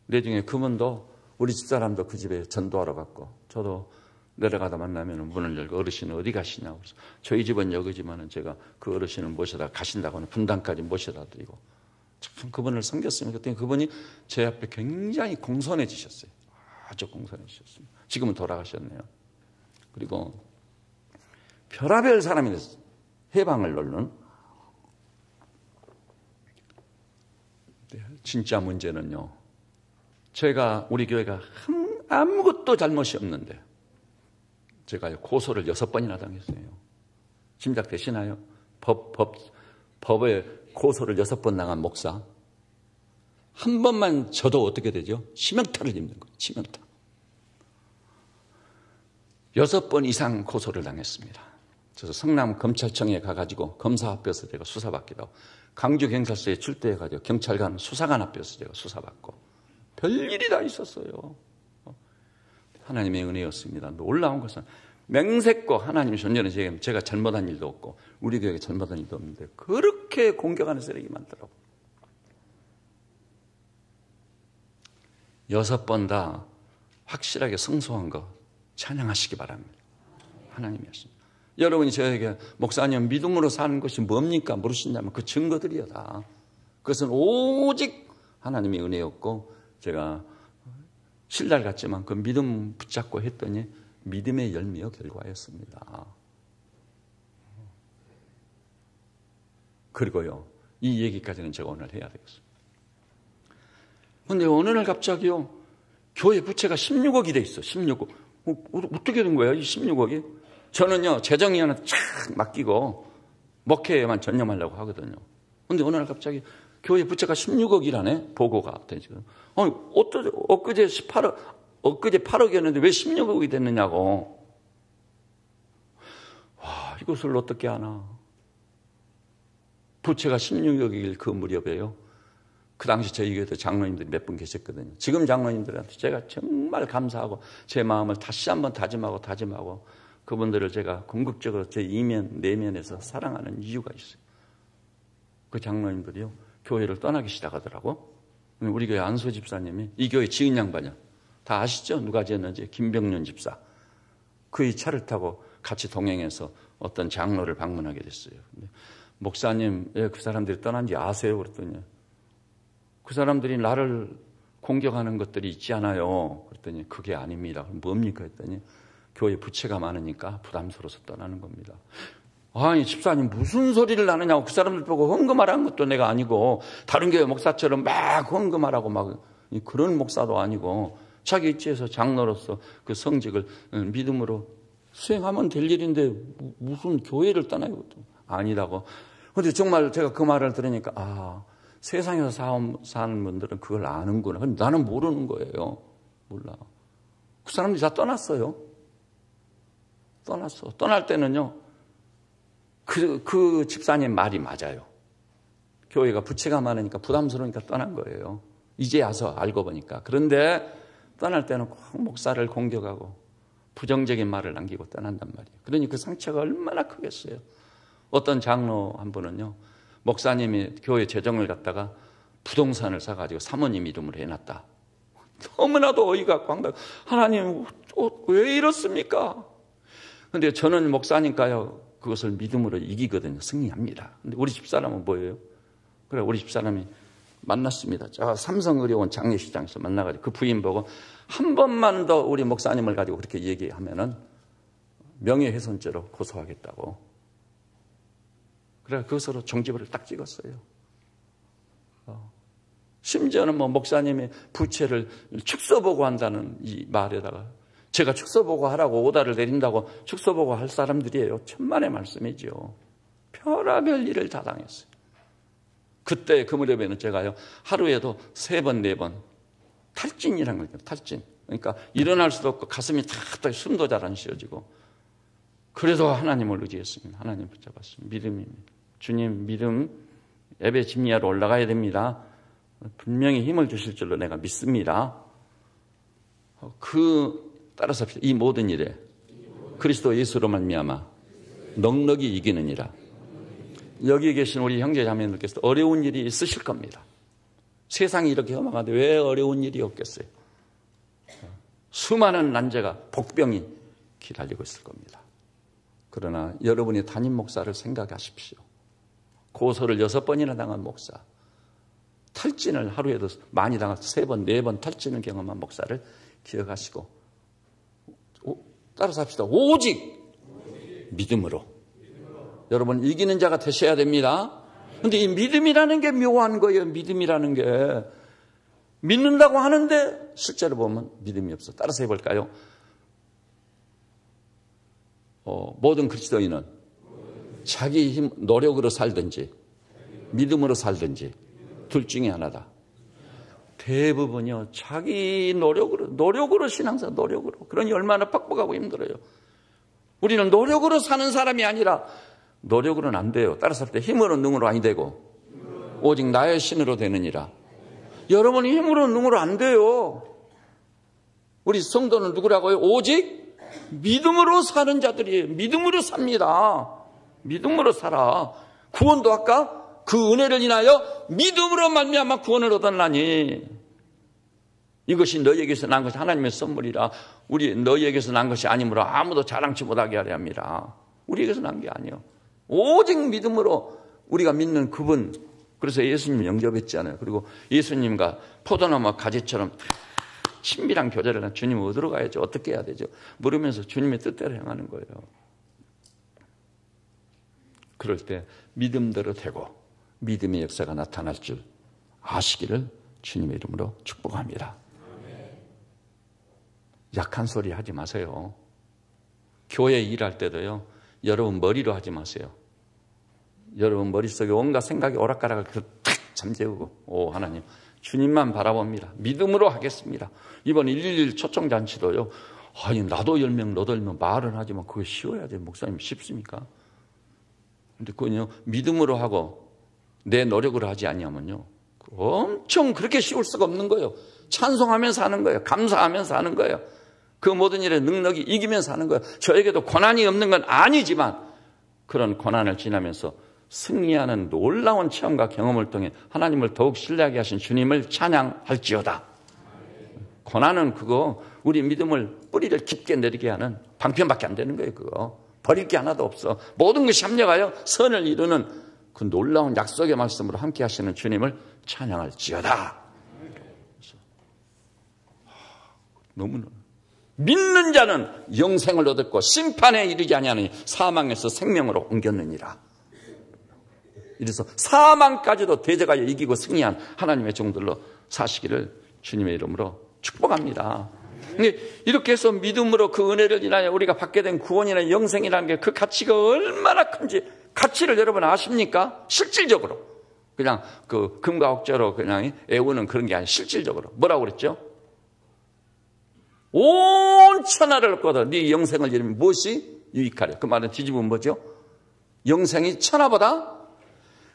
내중에 그분도 우리 집사람도 그 집에 전도하러 갔고, 저도 내려가다 만나면 문을 열고 어르신은 어디 가시냐고. 그래서 저희 집은 여기지만은 제가 그 어르신을 모셔다 가신다고 하는 분당까지 모셔다 드리고 참 그분을 섬겼습니다. 그랬더니 그분이 제 앞에 굉장히 공손해지셨어요. 아주 공손해지셨습니다. 지금은 돌아가셨네요. 그리고 별하별 사람이 됐어요. 해방을 놓는. 진짜 문제는요, 제가 우리 교회가 아무것도 잘못이 없는데 제가 고소를 6번이나 당했어요. 짐작되시나요? 법에 고소를 6번 당한 목사. 한 번만 져도 어떻게 되죠? 치명타를 입는 거예요. 치명타. 6번 이상 고소를 당했습니다. 그래서 성남 검찰청에 가가지고 검사 앞에서 제가 수사받기도 하고, 강주경찰서에 출두해가지고 경찰관 수사관 앞에서 제가 수사받고, 별일이 다 있었어요. 하나님의 은혜였습니다. 놀라운 것은 맹세코 하나님이 존재는 제가 잘못한 일도 없고 우리 교회가 잘못한 일도 없는데 그렇게 공격하는 세력이 많더라고요. 6번 다 확실하게 성소한 거 찬양하시기 바랍니다. 하나님이 하십니다. 여러분이 저에게 목사님 믿음으로 사는 것이 뭡니까 물으신다면 그 증거들이요 다. 그것은 오직 하나님의 은혜였고, 제가 신랄 같지만 그 믿음 붙잡고 했더니 믿음의 열매요 결과였습니다. 그리고요, 이 얘기까지는 제가 오늘 해야 되겠습니다. 그런데 어느 날 갑자기요, 교회 부채가 16억이 돼 있어. 16억. 어떻게 된 거야 이 16억이? 저는요 재정위원한테 쫙 맡기고 목회에만 전념하려고 하거든요. 그런데 어느 날 갑자기 교회 부채가 16억이라네 보고가 되죠. 엊그제 8억이었는데 왜 16억이 됐느냐고. 와, 이것을 어떻게 하나. 부채가 16억일 그 무렵에요, 그 당시 저희 교회도 장로님들이 몇 분 계셨거든요. 지금 장로님들한테 제가 정말 감사하고 제 마음을 다시 한번 다짐하고 그분들을 제가 궁극적으로 제 이면 내면에서 사랑하는 이유가 있어요. 그 장로님들이요 교회를 떠나기 시작하더라고. 우리 교회 안소 집사님이, 이 교회 지은 양반이요, 다 아시죠? 누가 지었는지. 김병륜 집사. 그의 차를 타고 같이 동행해서 어떤 장로를 방문하게 됐어요. 근데 목사님, 왜 그 사람들이 떠난지 아세요? 그랬더니 그 사람들이 나를 공격하는 것들이 있지 않아요. 그랬더니 그게 아닙니다. 뭡니까? 했더니 교회 부채가 많으니까 부담스러워서 떠나는 겁니다. 아니 집사님 무슨 소리를 하느냐고. 그 사람들 보고 헌금하라는 것도 내가 아니고 다른 교회 목사처럼 막 헌금하라고 막 그런 목사도 아니고 자기 입지에서 장로로서 그 성직을 믿음으로 수행하면 될 일인데 무슨 교회를 떠나요? 아니라고. 근데 정말 제가 그 말을 들으니까 세상에서 사는 분들은 그걸 아는구나. 근데 나는 모르는 거예요. 몰라. 그 사람들이 다 떠났어요. 떠났어. 떠날 때는요. 그 집사님 말이 맞아요. 교회가 부채가 많으니까 부담스러우니까 떠난 거예요. 이제 와서 알고 보니까. 그런데 떠날 때는 꼭 목사를 공격하고 부정적인 말을 남기고 떠난단 말이에요. 그러니 그 상처가 얼마나 크겠어요. 어떤 장로 한 분은요. 목사님이 교회 재정을 갖다가 부동산을 사가지고 사모님 이름으로 해놨다. 너무나도 어이가 없고 황당. 하나님 왜 이렇습니까? 그런데 저는 목사니까요. 그것을 믿음으로 이기거든요. 승리합니다. 근데 우리 집사람은 뭐예요? 그래 우리 집사람이 만났습니다. 저 삼성의료원 장례식장에서 만나가지고 그 부인 보고 한 번만 더 우리 목사님을 가지고 그렇게 얘기하면은 명예훼손죄로 고소하겠다고. 그래 그것으로 종지부를 딱 찍었어요. 심지어는 뭐 목사님이 부채를 축소보고 한다는 이 말에다가 제가 축소보고 하라고 오다를 내린다고 축소보고 할 사람들이에요. 천만의 말씀이죠. 별의별 일을 다 당했어요. 그때 그 무렵에는 제가요 하루에도 3번 4번 탈진이라는 거죠. 탈진. 그러니까 일어날 수도 없고 가슴이 탁 숨도 잘 안 쉬어지고 그래도 하나님을 의지했습니다. 하나님 붙잡았습니다. 믿음입니다. 주님 믿음 예배 집리하러 올라가야 됩니다. 분명히 힘을 주실 줄로 내가 믿습니다. 따라서 이 모든 일에 그리스도 예수로 말미암아 넉넉히 이기느니라. 여기 계신 우리 형제 자매님들께서 어려운 일이 있으실 겁니다. 세상이 이렇게 험악한데 왜 어려운 일이 없겠어요? 수많은 난제가 복병이 기다리고 있을 겁니다. 그러나 여러분이 담임 목사를 생각하십시오. 고소를 6번이나 당한 목사, 탈진을 하루에도 많이 당해서 3번, 4번 탈진을 경험한 목사를 기억하시고 따라서 합시다. 오직 믿음으로. 여러분 이기는 자가 되셔야 됩니다. 그런데 이 믿음이라는 게 묘한 거예요. 믿음이라는 게. 믿는다고 하는데 실제로 보면 믿음이 없어. 따라서 해볼까요? 모든 그리스도인은 자기 힘, 노력으로 살든지 믿음으로 살든지 둘 중에 하나다. 대부분이요. 자기 노력으로 신앙사 노력으로. 그러니 얼마나 빡빡하고 힘들어요. 우리는 노력으로 사는 사람이 아니라 노력으로는 안 돼요. 따라서 할 때 힘으로 능으로 아니 되고 오직 나의 신으로 되느니라. 여러분이 힘으로 능으로 안 돼요. 우리 성도는 누구라고요? 오직 믿음으로 사는 자들이에요. 믿음으로 삽니다. 믿음으로 살아. 구원도 아까 그 은혜를 인하여 믿음으로 말미암아 구원을 얻었나니 이것이 너희에게서 난 것이 하나님의 선물이라. 우리 너희에게서 난 것이 아니므로 아무도 자랑치 못하게 하려 합니다. 우리에게서 난 게 아니에요. 오직 믿음으로 우리가 믿는 그분. 그래서 예수님을 영접했잖아요. 그리고 예수님과 포도나무와 가지처럼 친밀한 교제를 한 주님 어디로 가야죠? 어떻게 해야 되죠? 물으면서 주님의 뜻대로 행하는 거예요. 그럴 때 믿음대로 되고 믿음의 역사가 나타날 줄 아시기를 주님의 이름으로 축복합니다. 약한 소리 하지 마세요. 교회 일할 때도요. 여러분 머리로 하지 마세요. 여러분 머릿속에 온갖 생각이 오락가락을 탁 잠재우고 하나님 주님만 바라봅니다. 믿음으로 하겠습니다. 이번 111 초청잔치도요. 아니 나도 10명 너도 10명 말은 하지만 그거 쉬워야 돼요. 목사님 쉽습니까? 근데 그건요 믿음으로 하고 내 노력으로 하지 않냐면요 엄청 그렇게 쉬울 수가 없는 거예요. 찬송하면서 하는 거예요. 감사하면서 하는 거예요. 그 모든 일에 능력이 이기면서 하는 거예요. 저에게도 고난이 없는 건 아니지만 그런 고난을 지나면서 승리하는 놀라운 체험과 경험을 통해 하나님을 더욱 신뢰하게 하신 주님을 찬양할지어다. 고난은 그거 우리 믿음을 뿌리를 깊게 내리게 하는 방편밖에 안 되는 거예요. 그거 버릴 게 하나도 없어. 모든 것이 합력하여 선을 이루는 그 놀라운 약속의 말씀으로 함께 하시는 주님을 찬양할지어다. 너무나 믿는 자는 영생을 얻었고 심판에 이르지 아니하느니 사망에서 생명으로 옮겼느니라. 이래서 사망까지도 대적하여 이기고 승리한 하나님의 종들로 사시기를 주님의 이름으로 축복합니다. 근데 이렇게 해서 믿음으로 그 은혜를 인하여 우리가 받게 된 구원이나 영생이라는 게 그 가치가 얼마나 큰지 가치를 여러분 아십니까? 실질적으로. 그냥 그 금과 옥조로 그냥 애우는 그런 게 아니라 실질적으로. 뭐라고 그랬죠? 온 천하를 얻고도 네 영생을 잃으면 무엇이 유익하려? 그 말은 뒤집으면 뭐죠? 영생이 천하보다?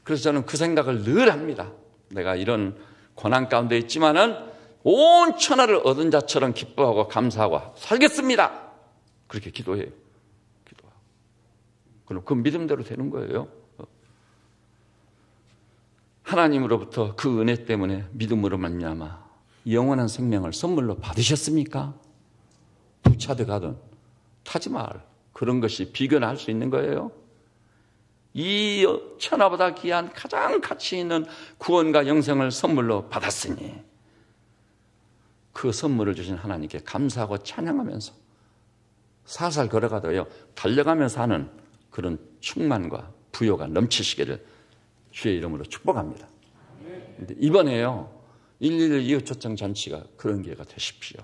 그래서 저는 그 생각을 늘 합니다. 내가 이런 고난 가운데 있지만은 온 천하를 얻은 자처럼 기뻐하고 감사하고 살겠습니다. 그렇게 기도해요. 기도하고. 그럼 그 믿음대로 되는 거예요. 하나님으로부터 그 은혜 때문에 믿음으로 말미암아 영원한 생명을 선물로 받으셨습니까? 부차드 가든 타지 말. 그런 것이 비교나 할 수 있는 거예요. 이 천하보다 귀한 가장 가치 있는 구원과 영생을 선물로 받았으니 그 선물을 주신 하나님께 감사하고 찬양하면서 살살 걸어가도요 달려가면서 하는 그런 충만과 부요가 넘치시기를 주의 이름으로 축복합니다. 근데 이번에요 111 이웃초청 잔치가 그런 기회가 되십시오.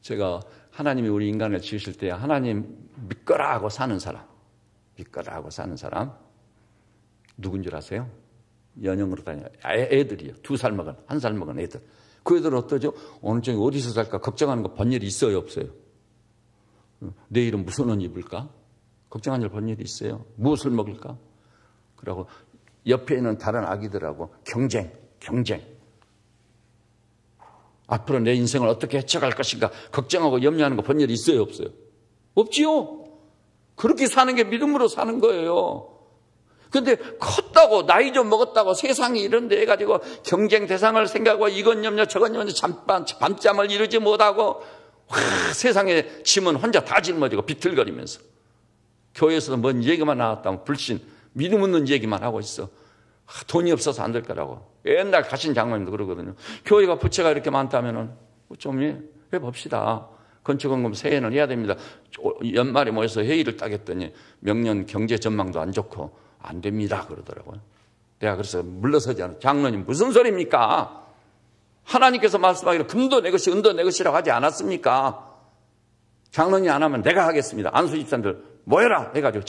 제가 하나님이 우리 인간을 지으실 때 하나님 믿거라 하고 사는 사람, 믿거라 하고 사는 사람 누군 줄 아세요? 연영으로 다녀요. 애들이요. 2살 먹은, 1살 먹은 애들. 그 애들은 어떠죠? 오늘 저녁에 어디서 살까 걱정하는 거 번 일이 있어요, 없어요? 내일은 무슨 옷 입을까? 걱정한 일 번 일이 있어요. 무엇을 먹을까? 그러고 옆에 있는 다른 아기들하고 경쟁. 앞으로 내 인생을 어떻게 헤쳐갈 것인가 걱정하고 염려하는 거 번 일이 있어요, 없어요? 없지요. 그렇게 사는 게 믿음으로 사는 거예요. 근데 컸다고 나이 좀 먹었다고 세상이 이런 데 해가지고 경쟁 대상을 생각하고 이건 염려 저건 염려 밤잠을 이루지 못하고 세상의 짐은 혼자 다 짊어지고 비틀거리면서 교회에서도 뭔 얘기만 나왔다면 불신 믿음 없는 얘기만 하고 있어. 돈이 없어서 안 될 거라고. 옛날 가신 장로님도 그러거든요. 교회가 부채가 이렇게 많다면은 좀 해봅시다. 건축원금 세해는 해야 됩니다. 연말에 모여서 회의를 따겠더니 명년 경제 전망도 안 좋고 안 됩니다 그러더라고요. 내가 그래서 물러서지 않아. 장로님 무슨 소리입니까? 하나님께서 말씀하기로 금도 내 것이 은도 내 것이라고 하지 않았습니까? 장로님 안 하면 내가 하겠습니다. 안수 집사님들 모여라 해가지고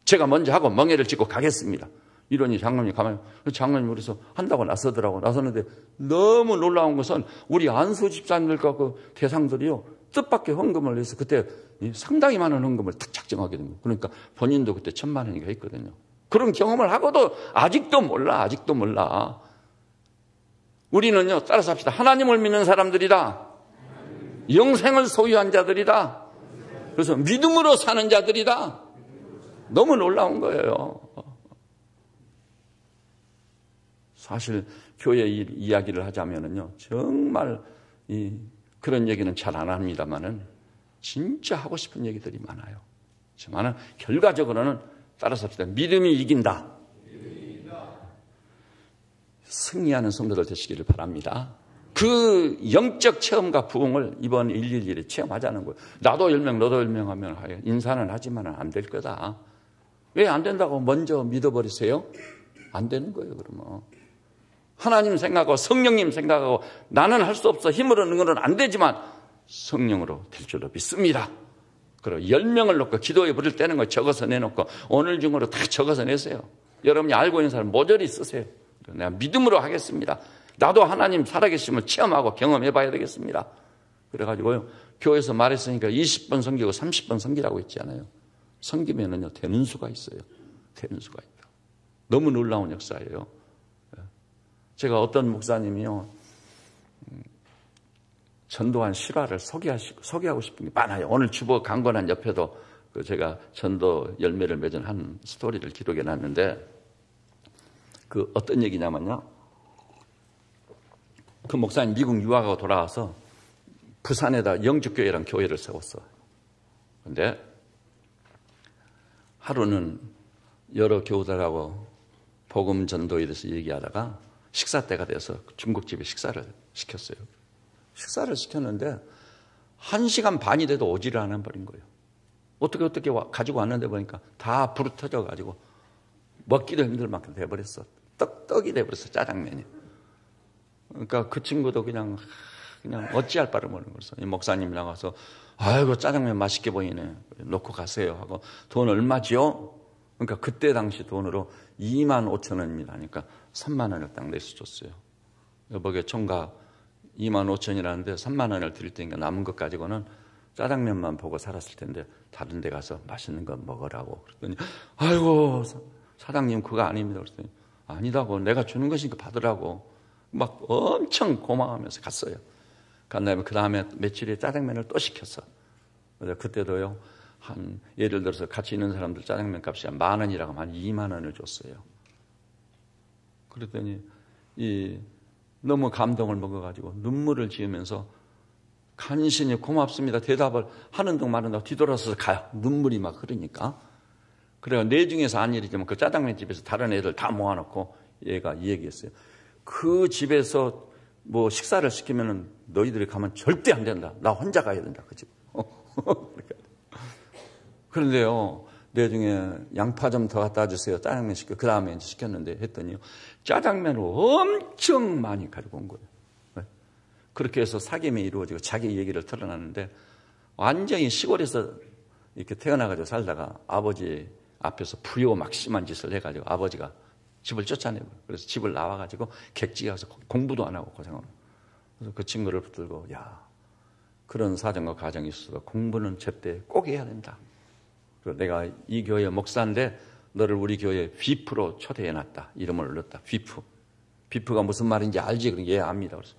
제가 먼저 하고 멍해를 짚고 가겠습니다. 이러니 장로님 가만히 장로님 그래서 한다고 나서더라고. 나섰는데 너무 놀라운 것은 우리 안수 집사님들과 그 대상들이요 뜻밖의 헌금을 해서 그때 상당히 많은 헌금을 탁 작정하게 됩니다. 그러니까 본인도 그때 1,000만 원인가 했거든요. 그런 경험을 하고도 아직도 몰라. 우리는요 따라서 합시다. 하나님을 믿는 사람들이다. 영생을 소유한 자들이다. 그래서 믿음으로 사는 자들이다. 너무 놀라운 거예요. 사실 교회 이야기를 하자면은요 정말 그런 얘기는 잘 안 합니다만은 진짜 하고 싶은 얘기들이 많아요. 하지만 결과적으로는 따라서 합시다. 믿음이 이긴다. 승리하는 성도들 되시기를 바랍니다. 그 영적 체험과 부흥을 이번 111에 체험하자는 거예요. 나도 10명 너도 10명 하면 인사는 하지만 안 될 거다. 왜 안 된다고 먼저 믿어버리세요? 안 되는 거예요. 그러면 하나님 생각하고 성령님 생각하고 나는 할 수 없어 힘으로 능으로는 안 되지만 성령으로 될 줄로 믿습니다. 그리고 10명을 놓고 기도에 부를 때는 거 적어서 내놓고 오늘 중으로 다 적어서 내세요. 여러분이 알고 있는 사람 모조리 쓰세요. 내가 믿음으로 하겠습니다. 나도 하나님 살아계심을 체험하고 경험해 봐야 되겠습니다. 그래가지고요 교회에서 말했으니까 20번 섬기고 30번 섬기라고 했잖아요. 섬기면은요 되는 수가 있어요. 되는 수가 있다. 너무 놀라운 역사예요. 제가 어떤 목사님이요 전도한 실화를 소개하고 싶은 게 많아요. 오늘 주보 강권한 옆에도 제가 전도 열매를 맺은 한 스토리를 기록해 놨는데 그 어떤 얘기냐면요. 그 목사님 미국 유학하고 돌아와서 부산에다 영주교회라는 교회를 세웠어. 근데 하루는 여러 교우들하고 복음 전도에 대해서 얘기하다가 식사 때가 돼서 중국집에 식사를 시켰어요. 식사를 시켰는데 1시간 반이 돼도 오지를 않아 버린 거예요. 어떻게 가지고 왔는데 보니까 다 불이 터져가지고 먹기도 힘들 만큼 돼버렸어. 떡이 돼버렸어. 짜장면이. 그러니까 그 친구도 그냥 어찌할 바를 모르는 거죠. 이 목사님 나가서 아이고 짜장면 맛있게 보이네. 놓고 가세요 하고 돈 얼마지요? 그러니까 그때 당시 돈으로 25,000원입니다. 그러니까 3만 원을 딱 내서 줬어요. 여보게 총각 25,000원이라는데 3만 원을 드릴 테니까 남은 것 가지고는 짜장면만 보고 살았을 텐데 다른 데 가서 맛있는 거 먹으라고. 그랬더니 아이고 사장님 그거 아닙니다. 그랬더니 아니다고 내가 주는 것이니까 받으라고. 막 엄청 고마워하면서 갔어요. 간 다음에 그 다음에 며칠에 짜장면을 또 시켰어. 그때도요, 예를 들어서 같이 있는 사람들 짜장면 값이 한 10,000원이라고 하면 한 2만 원을 줬어요. 그랬더니 너무 감동을 먹어가지고 눈물을 지으면서 간신히 고맙습니다 대답을 하는 둥 마는 둥 뒤돌아서서 가요. 눈물이 막 흐르니까. 그래요. 내 중에서 안 일이지만 그 짜장면 집에서 다른 애들 다 모아놓고 얘가 이 얘기했어요. 그 집에서 뭐 식사를 시키면은 너희들이 가면 절대 안 된다. 나 혼자 가야 된다. 그 집. 그런데요, 내 중에 양파 좀 더 갖다 주세요. 짜장면 시켜. 그 다음에 이제 시켰는데 했더니요, 짜장면을 엄청 많이 가지고 온 거예요. 그렇게 해서 사귐이 이루어지고 자기 얘기를 털어놨는데 완전히 시골에서 이렇게 태어나가지고 살다가 아버지 앞에서 부요막심한 짓을 해가지고 아버지가 집을 쫓아내고 그래서 집을 나와가지고 객지에 가서 공부도 안 하고 고생하고 그래서 그 친구를 붙들고 야 그런 사정과 가정이 있어도 공부는 제때 꼭 해야 된다. 그리고 내가 이 교회 목사인데 너를 우리 교회 비프로 초대해놨다. 이름을 올렸다. 비프가 무슨 말인지 알지? 그러니까 예 압니다. 그래서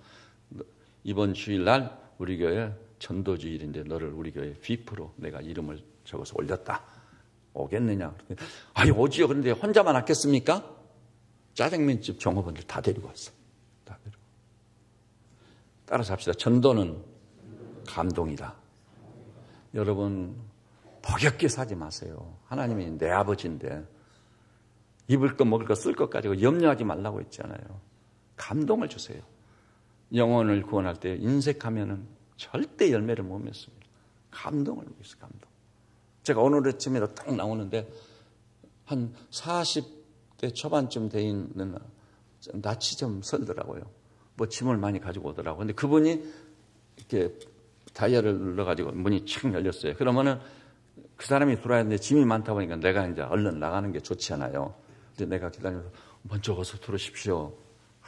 이번 주일날 우리 교회 전도주일인데 너를 우리 교회 비프로 내가 이름을 적어서 올렸다. 오겠느냐? 아니 오지요. 그런데 혼자만 왔겠습니까? 짜장면집 종업원들 다 데리고 왔어. 다 데리고. 따라서 합시다. 전도는 감동이다. 여러분 버겁게 사지 마세요. 하나님이 내 아버지인데 입을 것 먹을 것 쓸 것 가지고 염려하지 말라고 했잖아요. 감동을 주세요. 영혼을 구원할 때 인색하면은 절대 열매를 못 맺습니다. 감동을 위해서 감동. 제가 오늘 아침에도 딱 나오는데 한 40대 초반쯤 돼 있는 낯이 좀 설더라고요. 뭐 짐을 많이 가지고 오더라고요. 근데 그분이 이렇게 다이얼을 눌러가지고 문이 착 열렸어요. 그러면은 그 사람이 들어와야 하는데 짐이 많다 보니까 내가 이제 얼른 나가는 게 좋지 않아요. 근데 내가 기다려서 먼저 어서 들어오십시오.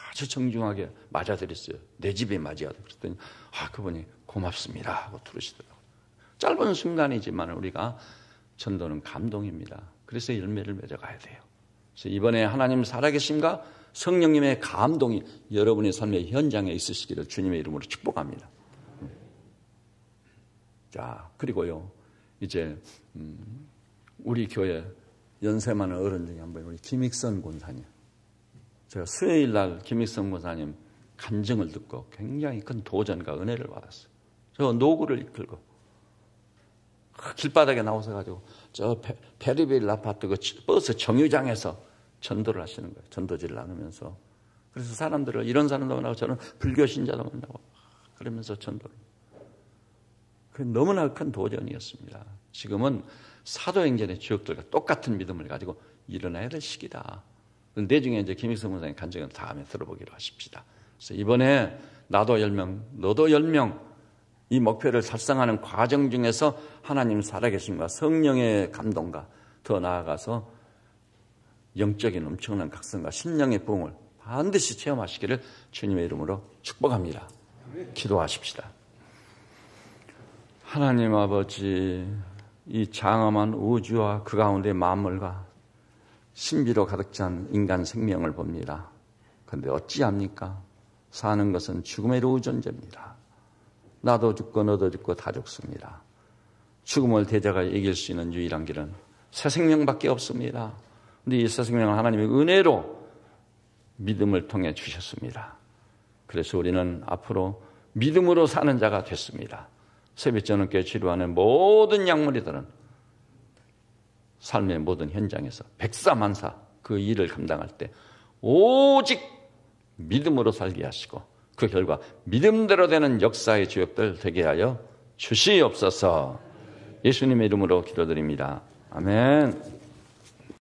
아주 정중하게 맞아드렸어요. 내 집에 맞이하다. 그랬더니 그분이 고맙습니다 하고 들으시더라고요. 짧은 순간이지만 우리가 전도는 감동입니다. 그래서 열매를 맺어가야 돼요. 그래서 이번에 하나님 살아계심과 성령님의 감동이 여러분의 삶의 현장에 있으시기를 주님의 이름으로 축복합니다. 자, 그리고요, 이제 우리 교회 연세 많은 어른 중에 한 분, 우리 김익선 권사님. 제가 수요일 날 김익선 권사님 간증을 듣고 굉장히 큰 도전과 은혜를 받았어요. 저 노구를 이끌고 길바닥에 나와서 가지고 저 페리빌 아파트 그 버스 정류장에서 전도를 하시는 거예요. 전도지를 나누면서. 그래서 사람들을 이런 사람도 만나고 저는 불교 신자도 만나고 그러면서 전도를. 너무나 큰 도전이었습니다. 지금은 사도행전의 주역들과 똑같은 믿음을 가지고 일어나야 될 시기다. 내 중에 이제 김익성 목사님 간증은 다음에 들어보기로 하십시다. 그래서 이번에 나도 10명, 너도 10명 이 목표를 달성하는 과정 중에서 하나님 살아계심과 성령의 감동과 더 나아가서 영적인 엄청난 각성과 심령의 부흥을 반드시 체험하시기를 주님의 이름으로 축복합니다. 기도하십시다. 하나님 아버지, 이 장엄한 우주와 그 가운데 만물과 신비로 가득 찬 인간 생명을 봅니다. 그런데 어찌합니까? 사는 것은 죽음의 의존제입니다. 나도 죽고 너도 죽고 다 죽습니다. 죽음을 대적하 이길 수 있는 유일한 길은 새 생명밖에 없습니다. 그런데 이 새 생명은 하나님의 은혜로 믿음을 통해 주셨습니다. 그래서 우리는 앞으로 믿음으로 사는 자가 됐습니다. 새벽저녁교회 치료하는 모든 약물이들은 삶의 모든 현장에서 백사만사 그 일을 감당할 때 오직 믿음으로 살게 하시고 그 결과 믿음대로 되는 역사의 주역들 되게 하여 주시옵소서. 예수님의 이름으로 기도드립니다. 아멘.